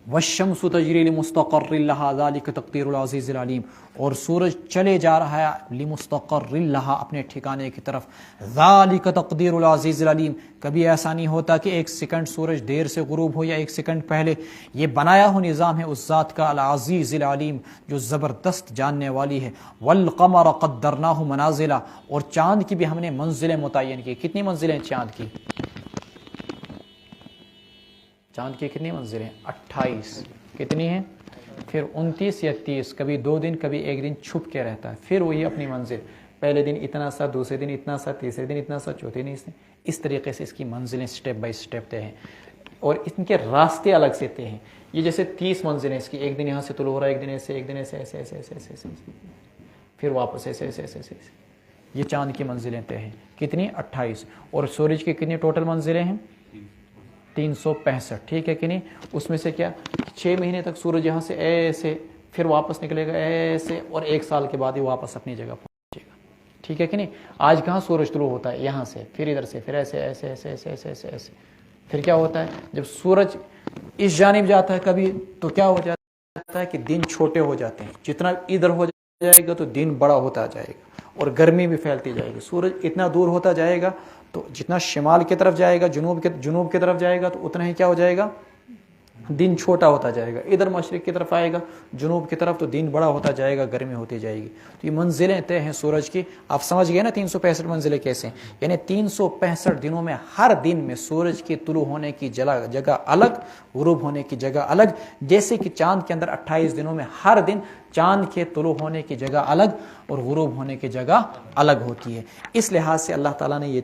والشمس تجری لمستقر لها ذلك تقدیر العزیز العلیم، اور سورج چلے جا رہا ہے لمستقر لها اپنے ٹھکانے کی طرف، ذالک تقدیر العزیز العلیم، کبھی ایسا نہیں ہوتا کہ ایک سیکنڈ سورج دیر سے غروب ہو یا ایک سیکنڈ پہلے، یہ بنایا ہوا نظام ہے اس ذات کا العزیز العلیم جو زبردست جاننے والی ہے۔ والقمر قدرناہ منازل، اور چاند کی بھی ہم نے منزلیں متعین کی۔ کتنی منزلیں چاند کی؟ چاند کی کتنی منزلیں؟ 28۔ کتنی ہیں؟ پھر 29 یا 30، کبھی 2 دن کبھی 1 دن چھپ کے رہتا ہے، پھر وہی اپنی منزل، پہلے دن اتنا سا، دوسرے دن اتنا سا، تیسرے دن اتنا سا، چوتھے دن اس طریقے سے اس کی منزلیں سٹیپ بائی سٹیپ طے ہیں، اور ان کے راستے الگ سے طے ہیں۔ یہ جیسے 30 منزلیں اس کی، ایک دن یہاں سے طلوع ہو رہا ہے، ایک دن ایسے، ایک دن ایسے ایسے ایسے ایسے ایسے ایسے، پھر واپس ایسے ایسے ایسے ایسے۔ یہ چاند کی منزلیں طے ہیں۔ کتنی؟ 28۔ اور سورج کی کتنی ٹوٹل منزلیں ہیں؟ 365۔ ٹھیک ہے کہ نہیں؟ اس میں سے کیا 6 مہینے تک سورج یہاں سے ایسے، پھر واپس نکلے گا ایسے، اور 1 سال کے بعد ہی واپس اپنی جگہ پہنچے گا۔ ٹھیک ہے کہ نہیں؟ آج کہاں سورج طلوع ہوتا ہے؟ یہاں سے، پھر ادھر سے، پھر ایسے ایسے ایسے ایسے ایسے ایسے ایسے، پھر کیا ہوتا ہے جب سورج اس جانب جاتا ہے کبھی تو کیا ہو جاتا ہے کہ دن چھوٹے ہو جاتے ہیں، جتنا ادھر ہو جائے گا تو دن بڑا ہوتا جائے گا اور گرمی بھی پھیلتی جائے گی۔ سورج اتنا دور ہوتا جائے گا تو جتنا شمال کی طرف جائے گا، جنوب کی طرف جائے گا تو اتنا ہی کیا ہو جائے گا؟ دن چھوٹا ہوتا جائے گا۔ ادھر مشرق کی طرف آئے گا، جنوب کی طرف، تو دن بڑا ہوتا جائے گا، گرمی ہوتی جائے گی۔ تو یہ منزلیں طے ہیں سورج کی۔ آپ سمجھ گئے نا 365 منزلیں کیسے ہیں؟ یعنی 365 دنوں میں ہر دن میں سورج کی طلوع ہونے کی جگہ الگ، غروب ہونے کی جگہ الگ، جیسے کہ چاند کے اندر 28 دنوں میں ہر دن چاند کے طلوع ہونے کی جگہ الگ اور غروب ہونے کی جگہ الگ ہوتی ہے۔ اس لحاظ سے اللہ تعالیٰ نے یہ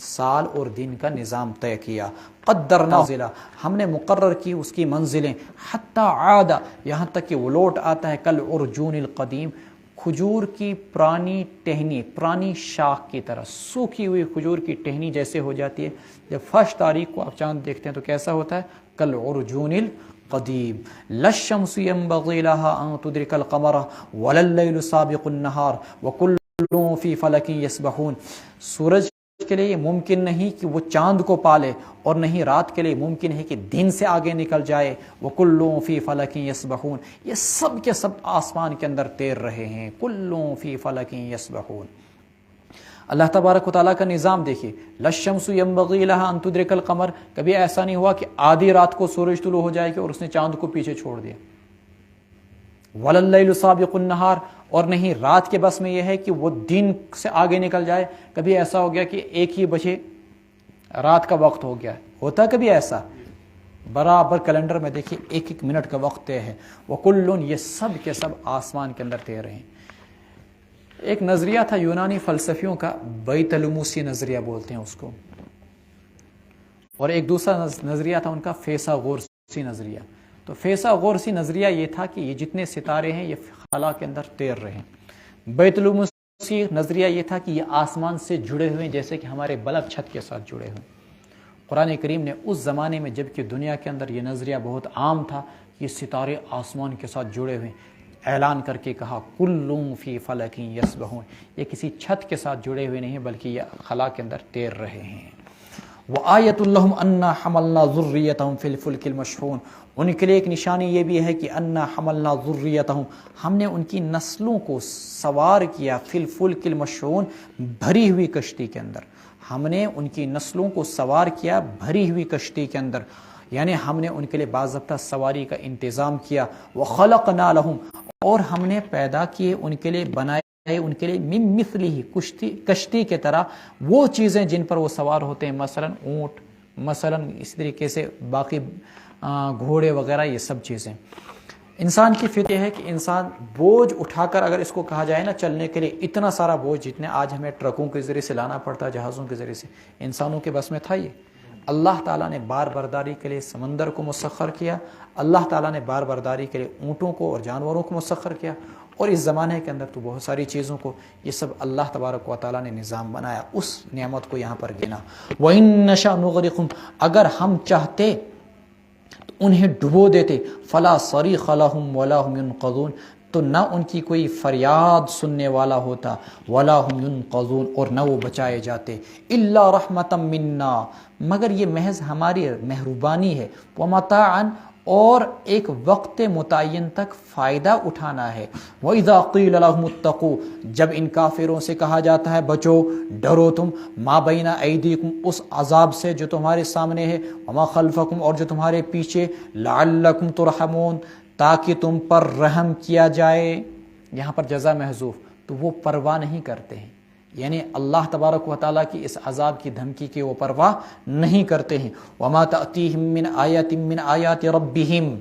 سال اور دن کا نظام طے کیا۔ قدرنا ضلع، ہم نے مقرر کی اس کی منزلیں، حتی عاد، یہاں تک کہ وہ لوٹ آتا ہے کل ارجون القدیم، کھجور کی پرانی ٹہنی، پرانی شاخ کی طرح، سوکھی ہوئی کھجور کی ٹہنی جیسے ہو جاتی ہے جب فرسٹ تاریخ کو آپ چاند دیکھتے ہیں تو کیسا ہوتا ہے؟ کل ارجون القدیم۔ للشمس ينبغي لها ان تدرك القمر ولا الليل سابق النهار وكل في فلك يسبحون، سورج کے لیے یہ ممکن نہیں کہ وہ چاند کو پالے، اور نہیں رات کے لیے ممکن ہے کہ دن سے آگے نکل جائے۔ وَكُلٌّ فِي فَلَكٍ يَسْبَحُونَ، یہ سب کے سب آسمان کے اندر تیر رہے ہیں۔ كُلٌّ فِي فَلَكٍ يَسْبَحُونَ۔ اللہ تبارک و تعالیٰ کا نظام دیکھیے، لَلشَّمْسُ يَنبَغِي لَهَا أَن تُدْرِكَ الْقَمَرَ، کبھی ایسا نہیں ہوا کہ آدھی رات کو سورج طلوع ہو جائے گا اور اس نے چاند کو پیچھے چھوڑ دیا۔ وَلَا اللَّيْلُ سَابِقُ النَّهَارِ، اور نہیں رات کے بس میں یہ ہے کہ وہ دن سے آگے نکل جائے۔ کبھی ایسا ہو گیا کہ 1 ہی بجے رات کا وقت ہو گیا، ہوتا کبھی ایسا؟ برابر کیلنڈر میں دیکھیے 1 منٹ کا وقت طے ہے۔ وَكُلٌّ، یہ سب کے سب آسمان کے اندر طے رہے ہیں۔ ایک نظریہ تھا یونانی فلسفیوں کا، بیت الموسی نظریہ بولتے ہیں اس کو، اور ایک دوسرا نظریہ تھا ان کا فیثاغورسی نظریہ۔ تو فیثاغورسی نظریہ یہ تھا کہ یہ جتنے ستارے ہیں یہ خلا کے اندر تیر رہے ہیں۔ بیت الموسی نظریہ یہ تھا کہ یہ آسمان سے جڑے ہوئے ہیں، جیسے کہ ہمارے بلب چھت کے ساتھ جڑے ہوئے۔ قرآن کریم نے اس زمانے میں جب کہ دنیا کے اندر یہ نظریہ بہت عام تھا، یہ ستارے آسمان کے ساتھ جڑے ہوئے، اعلان کر کے کہا کلٌ فی فلک یسبحون، یہ کسی چھت کے ساتھ جڑے ہوئے نہیں بلکہ یہ خلا کے اندر تیر رہے ہیں۔ وآیۃ لہم انا حملنا ذریتہم فی الفلک المشحون، ان کے لیے ایک نشانی یہ بھی ہے کہ انا حملنا ذریتہم، ہم نے ان کی نسلوں کو سوار کیا، فی الفلک المشحون، بھری ہوئی کشتی کے اندر، ہم نے ان کی نسلوں کو سوار کیا بھری ہوئی کشتی کے اندر، یعنی ہم نے ان کے لیے باضابطہ سواری کا انتظام کیا۔ وخلقنا لہم، اور ہم نے پیدا کیے ان کے لیے، بنائے ان کے لیے، من مثلہ، کشتی کے طرح وہ چیزیں جن پر وہ سوار ہوتے ہیں، مثلا اونٹ، مثلا اس طریقے سے باقی گھوڑے وغیرہ، یہ سب چیزیں۔ انسان کی فطرت یہ ہے کہ انسان بوجھ اٹھا کر، اگر اس کو کہا جائے نا چلنے کے لیے، اتنا سارا بوجھ جتنے آج ہمیں ٹرکوں کے ذریعے سے لانا پڑتا ہے، جہازوں کے ذریعے سے، انسانوں کے بس میں تھا یہ؟ اللہ تعالیٰ نے بار برداری کے لیے سمندر کو مسخر کیا، اللہ تعالیٰ نے بار برداری کے لیے اونٹوں کو اور جانوروں کو مسخر کیا، اور اس زمانے کے اندر تو بہت ساری چیزوں کو، یہ سب اللہ تبارک و تعالیٰ نے نظام بنایا، اس نعمت کو یہاں پر گنا۔ وَإِن نَّشَأْ نُغْرِقْهُمْ، اگر ہم چاہتے تو انہیں ڈبو دیتے، فَلَا صَرِيخَ لَهُمْ وَلَا هُمْ يُنقَذُونَ، تو نہ ان کی کوئی فریاد سننے والا ہوتا، ولا هم ينقذون، اور نہ وہ بچائے جاتے، الا رحمتا منا، مگر یہ محض ہماری مہربانی ہے، ومتاعا، اور ایک وقت متعین تک فائدہ اٹھانا ہے۔ وَإِذَا قِيلَ لَهُمُ اتَّقُوا، جب ان کافروں سے کہا جاتا ہے بچو، ڈرو تم، ما بین ایدیکم، اس عذاب سے جو تمہارے سامنے ہے، وما خلفکم، اور جو تمہارے پیچھے، لعلکم ترحمون، تاکہ تم پر رحم کیا جائے، یہاں پر جزا محذوف، تو وہ پرواہ نہیں کرتے ہیں، یعنی اللہ تبارک و تعالیٰ کی اس عذاب کی دھمکی کی وہ پرواہ نہیں کرتے ہیں۔ وما تأتیہم من آیات من آیات ربہم،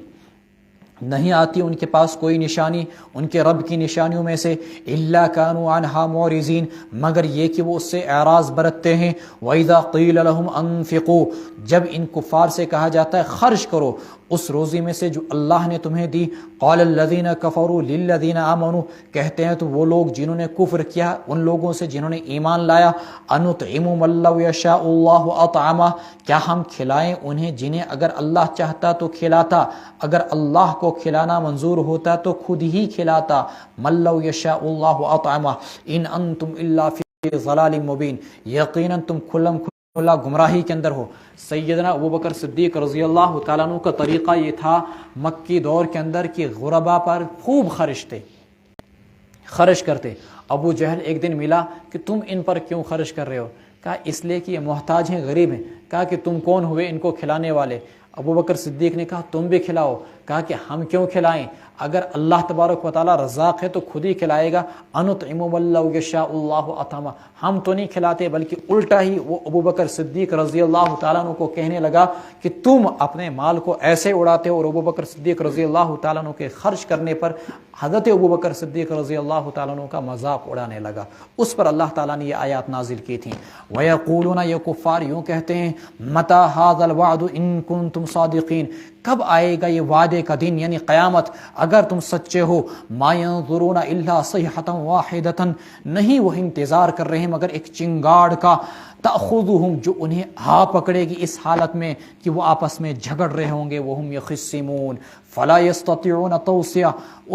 نہیں آتی ان کے پاس کوئی نشانی ان کے رب کی نشانیوں میں سے، الا کانوا عنہا معرضین، مگر یہ کہ وہ اس سے اعراض برتتے ہیں۔ وَإِذَا قِيلَ لَهُمْ أَنفِقُوا، جب ان کفار سے کہا جاتا ہے خرچ کرو اس روزی میں سے جو اللہ نے تمہیں دی، قال الذین کفروا للذین آمنوا، کہتے ہیں تو وہ لوگ جنہوں نے کفر کیا ان لوگوں سے جنہوں نے ایمان لایا، انطعم من لو یشاء اللہ اطعمہ، کیا ہم کھلائیں انہیں جنہیں اگر اللہ چاہتا تو کھلاتا، اگر اللہ کو کھلانا منظور ہوتا تو خود ہی کھلاتا، من لو یشاء اللہ اطعمہ، ان انتم الا فی ضلال مبین، یقیناً تم کھلم کھلا گمراہی کے اندر ہو۔ سیدنا ابوبکر صدیق رضی اللہ تعالیٰ عنہ کا طریقہ یہ تھا مکی دور کے اندر کہ غربا پر خوب خرچ کرتے۔ ابو جہل ایک دن ملا کہ تم ان پر کیوں خرچ کر رہے ہو؟ کہا اس لیے کہ یہ محتاج ہیں، غریب ہیں۔ کہا کہ تم کون ہوئے ان کو کھلانے والے؟ ابوبکر صدیق نے کہا تم بھی کھلاؤ۔ کہا کہ ہم کیوں کھلائیں؟ اگر اللہ تبارک و تعالیٰ رزاق ہے تو خود ہی کھلائے گا، انطعم من لو یشاء اللہ اطعمہ، ہم تو نہیں کھلاتے، بلکہ الٹا ہی وہ ابوبکر صدیق رضی اللہ تعالیٰ عنہ کو کہنے لگا کہ تم اپنے مال کو ایسے اڑاتے ہو، اور ابوبکر صدیق رضی اللہ تعالیٰ عنہ کے خرچ کرنے پر حضرت ابوبکر صدیق رضی اللہ تعالیٰ عنہ کا مذاق اڑانے لگا۔ اس پر اللہ تعالیٰ نے یہ آیات نازل کی تھیں۔ وَيَقُولُونَ، یہ کفار یوں کہتے ہیں، مَتَى هَذَا الْوَعْدُ إِن كُنتُمْ صَادِقِينَ، کب آئے گا یہ وعدے کا دن یعنی قیامت اگر تم سچے ہو۔ ما ينظرون الا صیحۃ واحدۃ، نہیں وہ انتظار کر رہے ہیں مگر ایک چنگاڑ کا، تأخذهم، جو انہیں آ پکڑے گی اس حالت میں کہ وہ آپس میں جھگڑ رہے ہوں گے، وہم یخصمون، فلا يستطيعون توصیہ،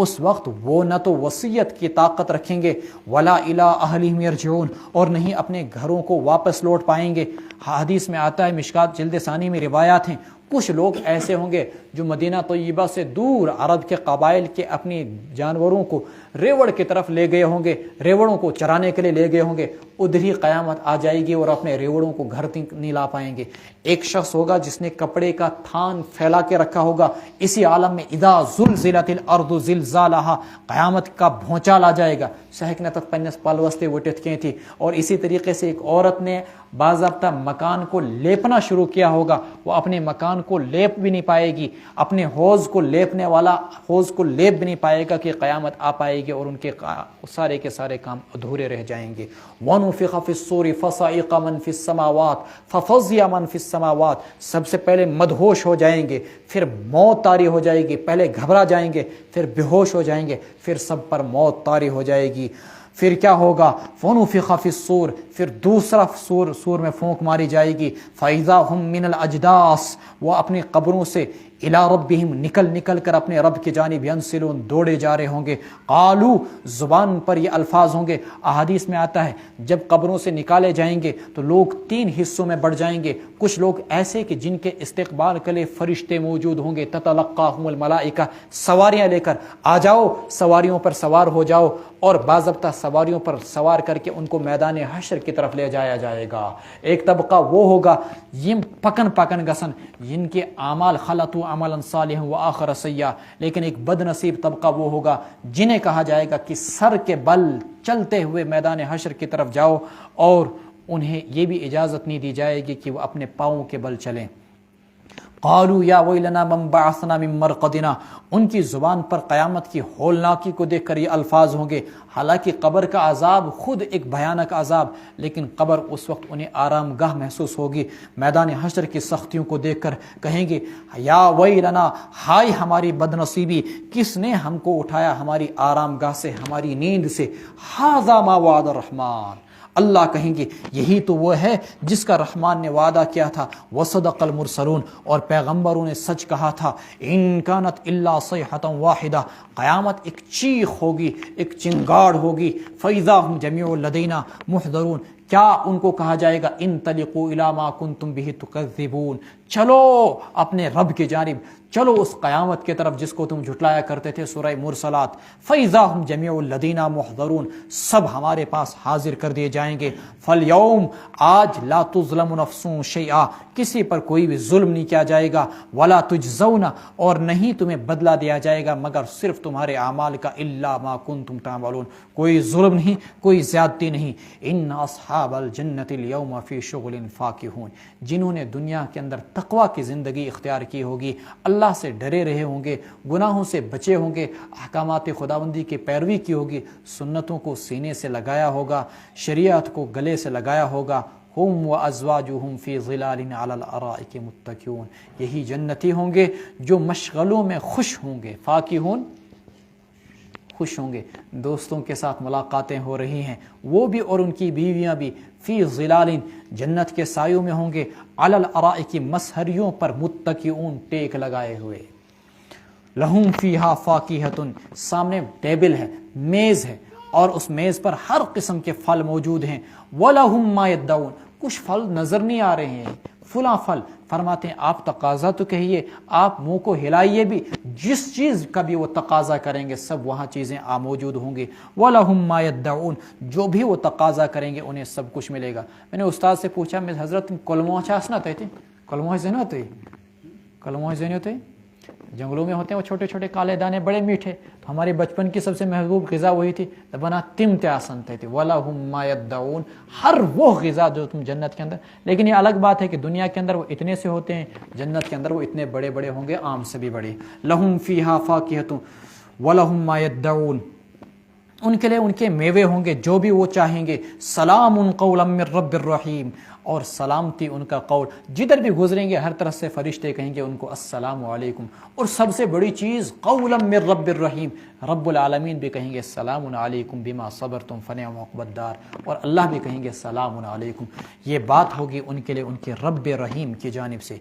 اس وقت وہ نہ تو وصیت کی طاقت رکھیں گے، ولا الی اہلہم یرجعون، اور نہیں اپنے گھروں کو واپس لوٹ پائیں گے۔ حدیث میں آتا ہے، مشکات جلد ثانی میں روایات ہیں، کچھ لوگ ایسے ہوں گے جو مدینہ طیبہ سے دور عرب کے قبائل کے اپنی جانوروں کو ریوڑ کی طرف لے گئے ہوں گے، ریوڑوں کو چرانے کے لیے لے گئے ہوں گے، ادھر ہی قیامت آ جائے گی اور اپنے ریوڑوں کو گھر نہیں لا پائیں گے۔ ایک شخص ہوگا جس نے کپڑے کا تھان پھیلا کے رکھا ہوگا، اسی عالم میں اذا زلزلت الارض زلزالہا، قیامت کا بھونچال آ جائے گا، سہکنتت پنس پالوستے وٹت کی تھی۔ اور اسی طریقے سے ایک عورت نے باضابطہ مکان کو لیپنا شروع کیا ہوگا، وہ اپنے مکان کو لیپ بھی نہیں پائے گی، اپنے حوض کو لیپنے والا حوض کو لیپ بھی نہیں پائے گا کہ قیامت آ پائے گی، اور ان کے سارے کے سارے کام ادھورے رہ جائیں گے۔ وَنُفِخَ فِي الصُّورِ فَصَعِقَ مَن فِي السَّمَاوَاتِ فَفَزِعَ مَن فِي السَّمَاوَاتِ، سب سے پہلے مدہوش ہو جائیں گے، پھر موت طاری ہو جائے گی، پہلے گھبرا جائیں گے، پھر بے ہوش ہو جائیں گے، پھر سب پر موت طاری ہو جائے گی۔ پھر کیا ہوگا؟ فَنُفِخَ فِي الصُّورِ، پھر دوسرا سور میں پھونک ماری جائے گی، فَإِذَا هُم مِّنَ الْأَجْدَاثِ، وہ اپنی قبروں سے الی ربہم نکل کر اپنے رب کی جانب ینسلون دوڑے جا رہے ہوں گے۔ قالو، زبان پر یہ الفاظ ہوں گے، احادیث میں آتا ہے جب قبروں سے نکالے جائیں گے تو لوگ 3 حصوں میں بڑھ جائیں گے، کچھ لوگ ایسے کہ جن کے استقبال کے لیے فرشتے موجود ہوں گے، تتلقاہم الملائکہ، سواریاں لے کر آ جاؤ، سواریوں پر سوار ہو جاؤ، اور باضابطہ سواریوں پر سوار کر کے ان کو میدان حشر کی طرف لے جایا جائے گا۔ ایک طبقہ وہ ہوگا یم پکن گسن، جن کے اعمال خلطوا عملا صالحا وآخر سیئا، لیکن ایک بد نصیب طبقہ وہ ہوگا جنہیں کہا جائے گا کہ سر کے بل چلتے ہوئے میدان حشر کی طرف جاؤ، اور انہیں یہ بھی اجازت نہیں دی جائے گی کہ وہ اپنے پاؤں کے بل چلیں۔ قالوا یا ویلنا من بعثنا من مرقدنا، ان کی زبان پر قیامت کی ہولناکی کو دیکھ کر یہ الفاظ ہوں گے۔ حالانکہ قبر کا عذاب خود ایک بھیانک عذاب، لیکن قبر اس وقت انہیں آرام گاہ محسوس ہوگی۔ میدان حشر کی سختیوں کو دیکھ کر کہیں گے یا ویلنا، ہائے ہماری بد نصیبی، کس نے ہم کو اٹھایا ہماری آرام گاہ سے، ہماری نیند سے۔ ھذا ما وعد الرحمن، اللہ کہیں گے یہی تو وہ ہے جس کا رحمان نے وعدہ کیا تھا، وصدق المرسلون، اور پیغمبروں نے سچ کہا تھا، ان کانت الا صیحۃ واحدہ، قیامت ایک چیخ ہوگی، ایک چنگاڑ ہوگی، فاذا ہم جمیع لدینا محضرون، کیا ان کو کہا جائے گا انطلقوا الی ما کنتم بہ تکذبون، چلو اپنے رب کی جانب، چلو اس قیامت کی طرف جس کو تم جھٹلایا کرتے تھے۔ سورہ مرسلات، فاذا ہم جمیع لدینا محضرون، سب ہمارے پاس حاضر کر دیے جائیں گے۔ فالیوم، آج، لا تظلم نفس شیئا، کسی پر کوئی بھی ظلم نہیں کیا جائے گا، ولا تجزون، اور نہیں تمہیں بدلہ دیا جائے گا مگر صرف تمہارے اعمال کا، الا ما کنتم تعملون، کوئی ظلم نہیں، کوئی زیادتی نہیں۔ ان اصحاب الجنت اليوم فی شغل فاکہون، جنہوں نے دنیا کے اندر تقوی کی زندگی اختیار کی ہوگی، اللہ سے ڈرے رہے ہوں گے، گناہوں سے بچے ہوں گے، احکامات خداوندی کی پیروی کی ہوگی، سنتوں کو سینے سے لگایا ہوگا، شریعت کو گلے سے لگایا ہوگا، ہم وازواجہم فی ظلال علی الارائک متکئون، یہی جنتی ہوں گے جو مشغلوں میں خوش ہوں گے، فاکہون، خوش ہوں گے، دوستوں کے ساتھ ملاقاتیں ہو رہی ہیں، وہ بھی اور ان کی بیویاں بھی، فی ظلال، جنت کے سایوں میں ہوں گے، علی الارائک، مسہریوں پر، متکئون، ٹیک لگائے ہوئے، لہم فیہا فاکہۃ، سامنے ٹیبل ہے، میز ہے، اور اس میز پر ہر قسم کے پھل موجود ہیں، وَلَهُمْ مَا يَدَّعُونَ، کچھ پھل نظر نہیں آ رہے ہیں، فلاں پھل، فرماتے ہیں آپ تقاضا تو کہیے، آپ منہ کو ہلائیے بھی، جس چیز کا بھی وہ تقاضا کریں گے سب وہاں چیزیں موجود ہوں گی، وَلَهُمْ مَا يَدَّعُونَ، جو بھی وہ تقاضا کریں گے انہیں سب کچھ ملے گا۔ میں نے استاد سے پوچھا، میں حضرت کلمہ چاس نہ تھے، کلمہ زین ہوتے، کلمہ زین ہوتے، جنگلوں میں ہوتے ہیں وہ چھوٹے چھوٹے کالے دانے، بڑے میٹھے، تو ہمارے بچپن کی سب سے محبوب غذا وہی تھی، بنا تم تیاسن تھے، وَلَهُمْ مَا يَدَّعُونَ، ہر وہ غذا جو تم جنت کے اندر، لیکن یہ الگ بات ہے کہ دنیا کے اندر وہ اتنے سے ہوتے ہیں، جنت کے اندر وہ اتنے بڑے بڑے ہوں گے، عام سے بھی بڑے، لَهُمْ فِيهَا فَاكِهَةٌ وَلَهُمْ مَا يَدَّعُونَ، ان کے لیے ان کے میوے ہوں گے جو بھی وہ چاہیں گے، سلام قولا من رب الرحیم، اور سلامتی ان کا قول، جدھر بھی گزریں گے ہر طرف سے فرشتے کہیں گے ان کو السلام علیکم، اور سب سے بڑی چیز قولا من رب الرحیم، رب العالمین بھی کہیں گے السلام علیکم بما صبرتم فنعم عقبی الدار، اور اللہ بھی کہیں گے السلام علیکم، یہ بات ہوگی ان کے لیے ان کے رب رحیم کی جانب سے۔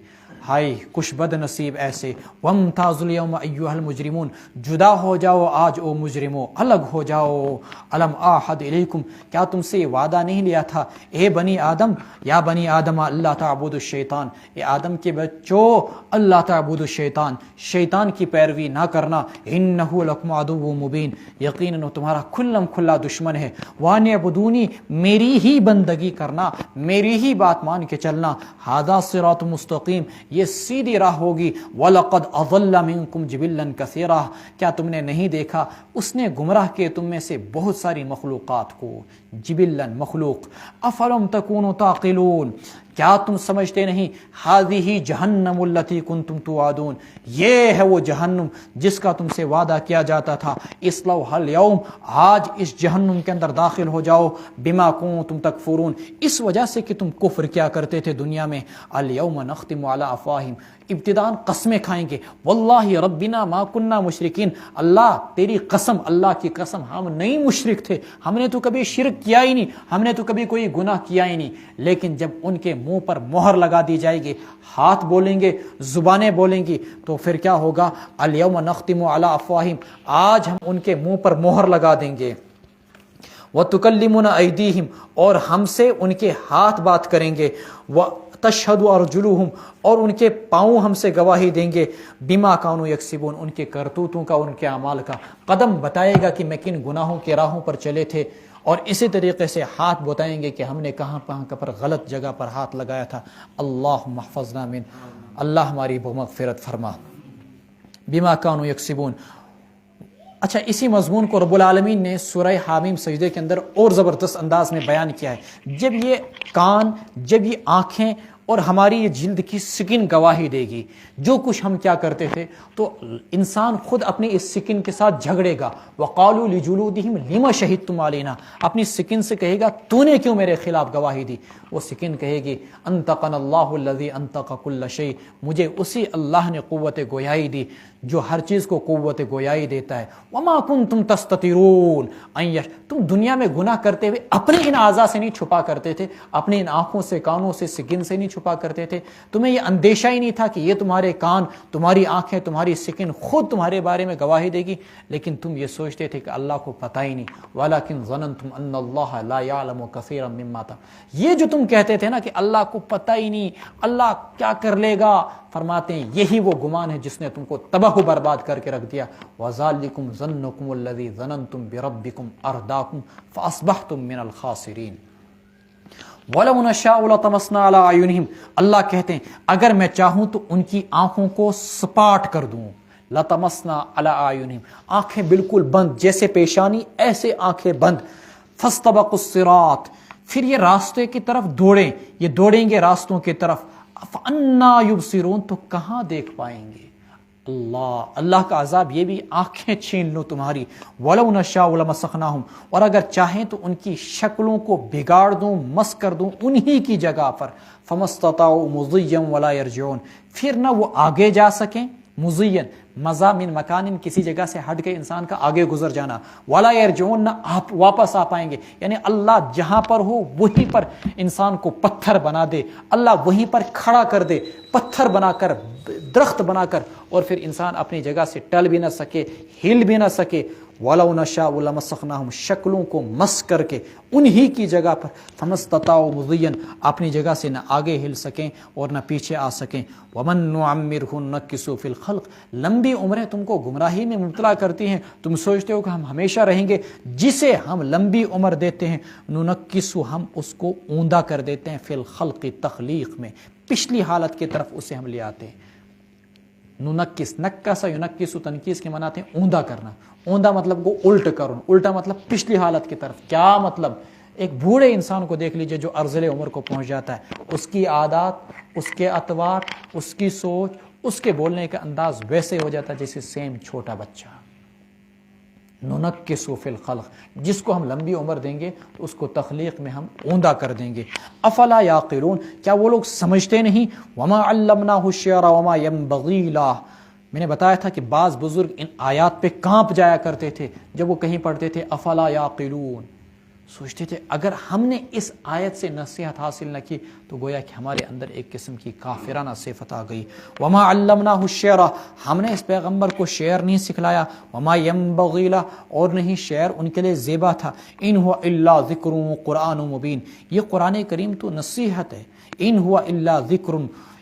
ہائے کچھ بد نصیب ایسے، وامتازوا الیوم ایھا المجرمون، جدا ہو جاؤ آج او مجرمو، الگ ہو جاؤ، الم اعہد الیکم، کیا تم سے وعدہ نہیں لیا تھا اے بنی آدم، یا بنی آدم اللہ تعبدوا الشیطان، اے آدم کے بچوں اللہ تعبدوا الشیطان، شیطان کی پیروی نہ کرنا، انہ لکم عدو مبین، یقیناً وہ تمہارا کھلم کھلا دشمن ہے، وان اعبدونی، میری ہی بندگی کرنا، میری ہی بات مان کے چلنا، ھذا صراط مستقیم، یہ سیدھی راہ ہوگی، وَلَقَدْ أَضَلَّ مِنْكُمْ جِبِلًّا كَثِيرًا، کیا تم نے نہیں دیکھا اس نے گمراہ کیے تم میں سے بہت ساری مخلوقات کو، جبلن مخلوق، افلم تکونوا تعقلون، کیا تم سمجھتے نہیں، ہذہ جہنم التی کنتم توعدون، یہ ہے وہ جہنم جس کا تم سے وعدہ کیا جاتا تھا، اصلوھا اليوم، آج اس جہنم کے اندر داخل ہو جاؤ، بما کنتم تکفرون، اس وجہ سے کہ تم کفر کیا کرتے تھے دنیا میں، الیوم نختم علی افواہہم، ابتداً قسمیں کھائیں گے، واللہ ربنا ما کننا مشرکین، اللہ تیری قسم، اللہ کی قسم، ہم نہیں مشرک تھے، ہم نے تو کبھی شرک کیا ہی نہیں، ہم نے تو کبھی کوئی گناہ کیا ہی نہیں، لیکن جب ان کے منہ پر مہر لگا دی جائے گی، ہاتھ بولیں گے، زبانیں بولیں گی، تو پھر کیا ہوگا، الیوم نختم علی افواہہم، آج ہم ان کے منہ پر مہر لگا دیں گے، وَتُكَلِّمُنَا أَيْدِيهِمْ، اور ہم سے ان کے ہاتھ بات کریں گے، وَتَشْهَدُ أَرْجُلُهُمْ، اور ان کے پاؤں ہم سے گواہی دیں گے، بِمَا كَانُوا يَكْسِبُونَ، ان کے کرتوتوں کا، ان کے اعمال کا، قدم بتائے گا کہ میں کن گناہوں کے راہوں پر چلے تھے، اور اسی طریقے سے ہاتھ بتائیں گے کہ ہم نے کہاں کہاں پر غلط جگہ پر ہاتھ لگایا تھا، اللہم احفظنا من، اللہ ہماری مغفرت فرما، بِمَا كَانُوا يَكْسِبُونَ۔ اچھا، اسی مضمون کو رب العالمین نے سورہ حامیم سجدے کے اندر اور زبردست انداز میں بیان کیا ہے، جب یہ کان، جب یہ آنکھیں اور ہماری یہ جلد کی سکن گواہی دے گی، جو کچھ ہم کیا کرتے تھے، تو انسان خود اپنی اس سکن کے ساتھ جھگڑے گا، وقالوا لجلودہم لما شہدتم علینا، اپنی سکن سے کہے گا تو نے کیوں میرے خلاف گواہی دی، وہ سکن کہے گی انطقنا اللہ الذی انطق کل شیء، مجھے اسی اللہ نے قوت گویائی دی جو ہر چیز کو قوت گویائی دیتا ہے، وما کنتم تستترون، تم دنیا میں گناہ کرتے ہوئے اپنے ان اعضاء سے نہیں چھپا کرتے تھے، اپنے ان آنکھوں سے، کانوں سے، سکن سے نہیں چھپا کرتے تھے، تمہیں یہ اندیشہ ہی نہیں تھا کہ یہ تمہارے کان، تمہاری آنکھیں، تمہاری سکن خود تمہارے بارے میں گواہی دے گی، لیکن تم یہ سوچتے تھے کہ اللہ کو پتہ ہی نہیں۔ وَلَكِنْ ظَنَنْتُمْ أَنَّ اللَّهَ لَا يَعْلَمُ كَثِيرًا مِمَّا تَعْمَلُونَ، یہ جو تم کہتے تھے نا کہ اللہ کو پتہ ہی نہیں، اللہ کیا کر لے گا، فرماتے ہیں یہی وہ گمان ہے جس نے تم کو تباہ و برباد کر کے رکھ دیا۔ وَذَلِكُمْ ظَنُّكُمُ الَّذِي ظَنَنْتُمْ بِرَبِّكُمْ أَرْدَاكُمْ فَأَصْبَحْتُمْ مِنَ الْخَاسِرِينَ۔ وَلَوْ نَشَاءُ لَطَمَسْنَا عَلَىٰ أَعْيُنِهِمْ، اللہ کہتے ہیں اگر میں چاہوں تو ان کی آنکھوں کو سپاٹ کر دوں۔ لَطَمَسْنَا عَلَىٰ أَعْيُنِهِمْ، آنکھیں بالکل بند، جیسے پیشانی ایسے آنکھیں بند۔ فَاسْتَبَقُوا الصِّرَاطَ، پھر یہ راستے کی طرف دوڑیں، یہ دوڑیں گے راستوں کی طرف۔ فَأَنَّىٰ يُبْصِرُونَ، تو کہاں دیکھ پائیں گے؟ اللہ کا عذاب یہ بھی، آنکھیں چھین لو تمہاری۔ وَلَوْ نَشَاءُ لَمَسَخْنَاهُمْ، اور اگر چاہیں تو ان کی شکلوں کو بگاڑ دوں، مس کر دوں انہی کی جگہ پر۔ فَمَا اسْتَطَاعُوا مُضِيًّا وَلَا يَرْجِعُونَ، پھر نہ وہ آگے جا سکیں، مضین مزا من مکان، کسی جگہ سے ہٹ کے انسان کا آگے گزر جانا، ولا یرجعون، نہ آپ واپس آ پائیں گے، یعنی اللہ جہاں پر ہو وہیں پر انسان کو پتھر بنا دے، اللہ وہیں پر کھڑا کر دے، پتھر بنا کر، درخت بنا کر، اور پھر انسان اپنی جگہ سے ٹل بھی نہ سکے، ہل بھی نہ سکے۔ وَلَوْ نَشَاءُ لَمَسَخْنَاهُمْ، شکلوں کو مس کر کے انہی کی جگہ پر۔ فَمَا اسْتَطَاعُوا مُضِيًّا، اپنی جگہ سے نہ آگے ہل سکیں اور نہ پیچھے آ سکیں۔ وَمَن نُعَمِّرْهُ نُنَكِّسُهُ فِي الْخَلْقِ، لمبی عمریں تم کو گمراہی میں مبتلا کرتی ہیں، تم سوچتے ہو کہ ہم ہمیشہ رہیں گے، جسے ہم لمبی عمر دیتے ہیں، نُنَكِّسُ، ہم اس کو اوندا کر دیتے ہیں، فی الخلق، تخلیق میں، پچھلی حالت کی طرف اسے ہم لے آتے ہیں۔ نُنَكِّس، نکّس یُنَكِّسُ، تنکیس کے معنی آتے ہیں اوندا کرنا، اوندا مطلب کو الٹ کرو، الٹا مطلب پچھلی حالت کی طرف۔ کیا مطلب؟ ایک بوڑھے انسان کو دیکھ لیجئے جو ارذل عمر کو پہنچ جاتا ہے، اس کی عادات، اس کے اطوار، اس کی سوچ، اس کے بولنے کا انداز ویسے ہو جاتا ہے جیسے سیم چھوٹا بچہ۔ نُنَكِّسُ فِي الْخَلْقِ، جس کو ہم لمبی عمر دیں گے تو اس کو تخلیق میں ہم اوندا کر دیں گے۔ افلا یعقلون، کیا وہ لوگ سمجھتے نہیں؟ وما علمناہ الشعر وما ينبغی لہ، میں نے بتایا تھا کہ بعض بزرگ ان آیات پہ کانپ جایا کرتے تھے جب وہ کہیں پڑھتے تھے افلا یعقلون، سوچتے تھے اگر ہم نے اس آیت سے نصیحت حاصل نہ کی تو گویا کہ ہمارے اندر ایک قسم کی کافرانہ صفت آ گئی۔ وما علمناہ الشعر، ہم نے اس پیغمبر کو شعر نہیں سکھلایا، وما ينبغی لہ، اور نہیں شعر ان کے لیے زیبا تھا۔ ان هو الا ذکر قرآن مبین، یہ قرآن کریم تو نصیحت ہے، ان هو الا ذکر،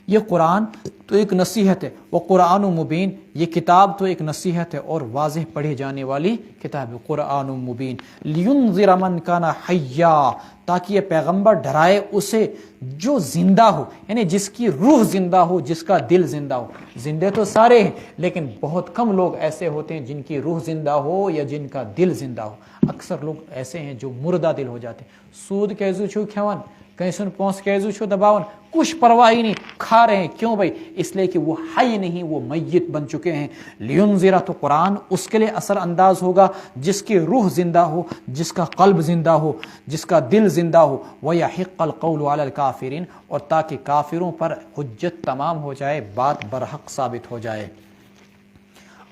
یہ قرآن تو ایک نصیحت ہے، وہ قرآن مبین، یہ کتاب تو ایک نصیحت ہے اور واضح پڑھی جانے والی کتاب ہے، قرآن مبین۔ لینذر من کان حیا، تاکہ یہ پیغمبر ڈرائے اسے جو زندہ ہو، یعنی جس کی روح زندہ ہو، جس کا دل زندہ ہو۔ زندے تو سارے ہیں لیکن بہت کم لوگ ایسے ہوتے ہیں جن کی روح زندہ ہو یا جن کا دل زندہ ہو، اکثر لوگ ایسے ہیں جو مردہ دل ہو جاتے ہیں۔ سود کیسو چھو کھیون، کہیں سن پونس کیسو چھو دباون، کچھ پرواہ ہی نہیں، کھا رہے ہیں، کیوں بھائی؟ اس لیے کہ وہ حی نہیں، وہ میت بن چکے ہیں۔ لینذر، تو قرآن اس کے لیے اثر انداز ہوگا جس کی روح زندہ ہو، جس کا قلب زندہ ہو، جس کا دل زندہ ہو۔ وَيَحِقَّ الْقَوْلُ عَلَى الْكَافِرِينَ، اور تاکہ کافروں پر حجت تمام ہو جائے، بات برحق ثابت ہو جائے۔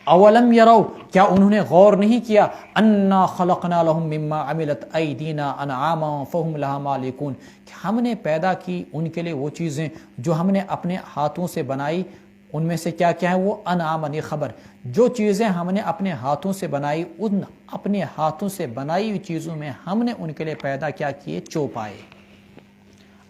اولم یرو، کیا انہوں نے غور نہیں کیا؟ انا خلقنا لهم مما عملت ایدینا انعاما فهم لها مالکون، کہ ہم نے پیدا کی ان کے لیے وہ چیزیں جو ہم نے اپنے ہاتھوں سے بنائی، ان میں سے کیا کیا ہے؟ وہ انعاما، یہ خبر، جو چیزیں ہم نے اپنے ہاتھوں سے بنائی، ان اپنے ہاتھوں سے بنائی ہوئی چیزوں میں ہم نے ان کے لیے پیدا کیا کیے؟ چوپائے۔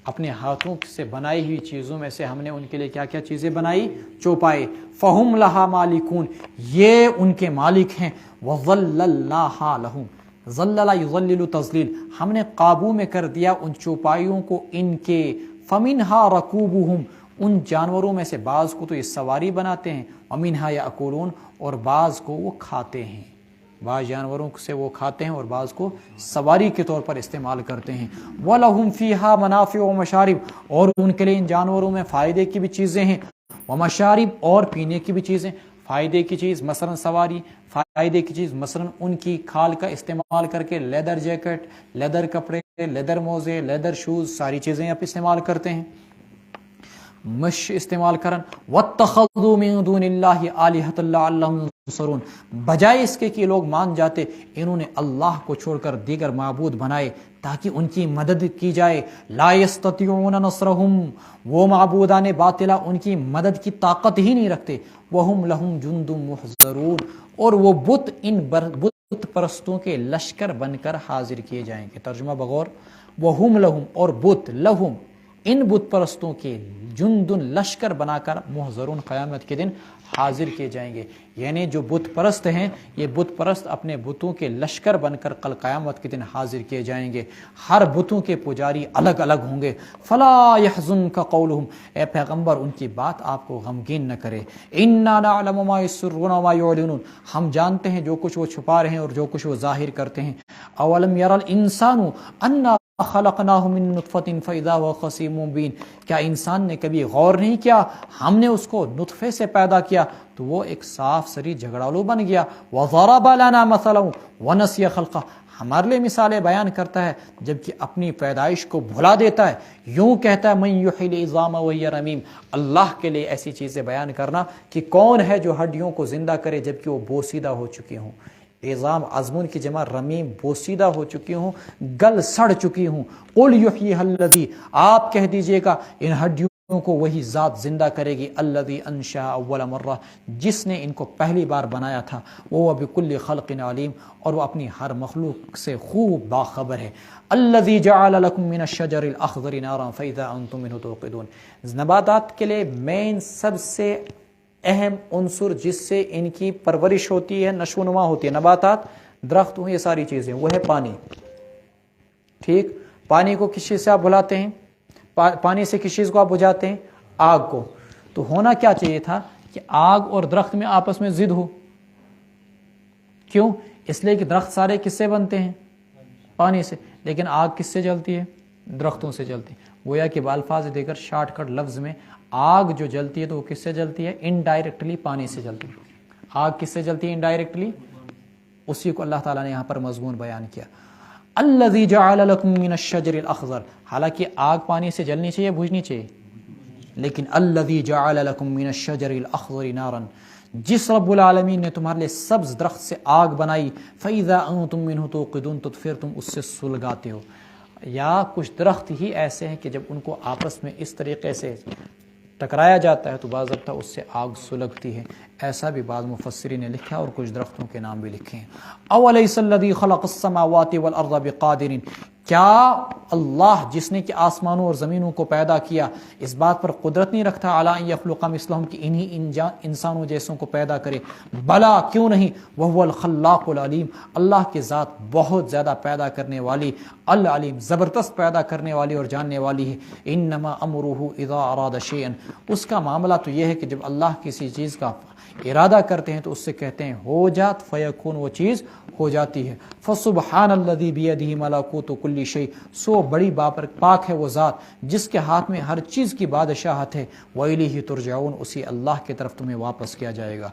اپنے ہاتھوں سے بنائی ہوئی چیزوں میں سے ہم نے ان کے لیے کیا کیا چیزیں بنائی؟ چوپائے۔ فہم لہا مالکون، یہ ان کے مالک ہیں۔ وَظَلَّلْنَاهَا لَهُمْ، ظَلَّلَ يُظَلِّلُ تَظْلِيل، ہم نے قابو میں کر دیا ان چوپائیوں کو ان کے۔ فَمِنْهَا رَكُوبُهُمْ، ان جانوروں میں سے بعض کو تو یہ سواری بناتے ہیں، وَمِنْهَا يَأْكُلُونَ، اور بعض کو وہ کھاتے ہیں، بعض جانوروں سے وہ کھاتے ہیں اور بعض کو سواری کے طور پر استعمال کرتے ہیں۔ وَلَهُمْ فِيهَا مَنَافِعُ وَمَشَارِبُ، اور ان کے لیے ان جانوروں میں فائدے کی بھی چیزیں ہیں، وَمَشَارِب، اور پینے کی بھی چیزیں۔ فائدے کی چیز مثلا سواری، فائدے کی چیز مثلا ان کی کھال کا استعمال کر کے لیدر جیکٹ، لیدر کپڑے، لیدر موزے، لیدر شوز، ساری چیزیں آپ استعمال کرتے ہیں۔ مش استعمال کرن واتخذوا من دون اللہ آلہۃ لعلہم ینصرون، بجائے اس کے کہ لوگ مان جاتے انہوں نے اللہ کو چھوڑ کر دیگر معبود بنائے تاکہ ان کی مدد کی جائے. لا یستطیعون نصرہم، وہ معبودان باطلہ ان کی مدد کی طاقت ہی نہیں رکھتے. وہم لہم جند محضرون، اور وہ بت ان بت پرستوں کے لشکر بن کر حاضر کیے جائیں گے. ترجمہ بغور، وہم لہم، اور بت لہم ان بت پرستوں کے جندن لشکر بنا کر محضرون قیامت کے دن حاضر کیے جائیں گے. یعنی جو بت پرست ہیں یہ بت پرست اپنے بتوں کے لشکر بن کر کل قیامت کے دن حاضر کیے جائیں گے. ہر بتوں کے پجاری الگ الگ ہوں گے. فلا يحزنك قولهم، اے پیغمبر ان کی بات آپ کو غمگین نہ کرے. انا نعلم ما يسرون وما يعلنون، ہم جانتے ہیں جو کچھ وہ چھپا رہے ہیں اور جو کچھ وہ ظاہر کرتے ہیں. اولم ير الانسان انا خلقناہ من نطفۃ فاذا هو خصیم مبین، کیا انسان نے کبھی غور نہیں کیا ہم نے اس کو نطفے سے پیدا کیا تو وہ ایک صاف سری جھگڑالو بن گیا. وضرب لنا مثلا ونسی خلقہ، ہمارے لیے مثالیں بیان کرتا ہے جبکہ اپنی پیدائش کو بھلا دیتا ہے. یوں کہتا ہے من یحیی العظام وہی رمیم، اللہ کے لیے ایسی چیزیں بیان کرنا کہ کون ہے جو ہڈیوں کو زندہ کرے جبکہ وہ بوسیدہ ہو چکی ہوں. عظام عظمون کی جمع، رمیم بوسیدہ ہو چکی ہوں، گل سڑ چکی ہوں. قل یحییھا الذی، آپ کہہ دیجئے گا ان ہڈیوں کو وہی ذات زندہ کرے گی. الذی انشأ اول مرہ، جس نے ان کو پہلی بار بنایا تھا. وہ بکل خلق علیم، اور وہ اپنی ہر مخلوق سے خوب باخبر ہے. الذی جعل لکم من الشجر الاخضر نارا فاذا انتم منہ توقدون، نباتات کے لیے مین سب سے اہم عنصر جس سے ان کی پرورش ہوتی ہے، نشو و نما ہوتی ہے، نباتات درخت ہوں یہ ساری چیزیں، وہ ہے پانی. ٹھیک، پانی کو کس چیز سے آپ بھلاتے ہیں؟ پانی سے کس چیز کو آپ بجھاتے ہیں؟ آگ کو. تو ہونا کیا چاہیے تھا کہ آگ اور درخت میں آپس میں ضد ہو. کیوں؟ اس لیے کہ درخت سارے کس سے بنتے ہیں؟ پانی سے. لیکن آگ کس سے جلتی ہے؟ درختوں سے جلتی ہے. گویا کہ بالفاظ دیگر شارٹ کٹ لفظ میں آگ جو جلتی ہے تو وہ کس سے جلتی ہے؟ انڈائریکٹلی پانی سے جلتی ہے. آگ کس سے جلتی ہے؟ انڈائریکٹلی. اسی کو اللہ تعالیٰ نے یہاں پر مضمون بیان کیا. الذی جعل لکم من الشجر الاخضر، حالانکہ آگ پانی سے جلنی چاہیے بجھنی چاہیے، لیکن الذی جعل لکم من الشجر الاخضر نارا، جس رب العالمین نے تمہارے لیے سبز درخت سے آگ بنائی. فاذا انتم منہ توقدون، تو پھر تم اس سے سلگاتے ہو. یا کچھ درخت ہی ایسے ہیں کہ جب ان کو آپس میں اس طریقے سے ٹکرایا جاتا ہے تو بعض وقت اس سے آگ سلگتی ہے. ایسا بھی بعض مفسرین نے لکھا اور کچھ درختوں کے نام بھی لکھے ہیں. اولیس الذی خلق السماوات والارض بقادر، کیا اللہ جس نے کہ آسمانوں اور زمینوں کو پیدا کیا اس بات پر قدرت نہیں رکھتا علی ان یخلق مثلہم کہ انہی انسانوں جیسوں کو پیدا کرے؟ بلا، کیوں نہیں. وہو الخلاق العلیم، اللہ کی ذات بہت زیادہ پیدا کرنے والی، العلیم زبردست پیدا کرنے والی اور جاننے والی ہے. انما امرہ اذا اراد شیئا، اس کا معاملہ تو یہ ہے کہ جب اللہ کسی چیز کا ارادہ کرتے ہیں تو اس سے کہتے ہیں ہو جات، فیکون، وہ چیز ہو جاتی ہے. فسبحان الذی بیدہ ملکوت کل شیء، سو بڑی پاک ہے وہ ذات جس کے ہاتھ میں ہر چیز کی بادشاہت ہے. وإلیہ ترجعون، اسی اللہ کی طرف تمہیں واپس کیا جائے گا.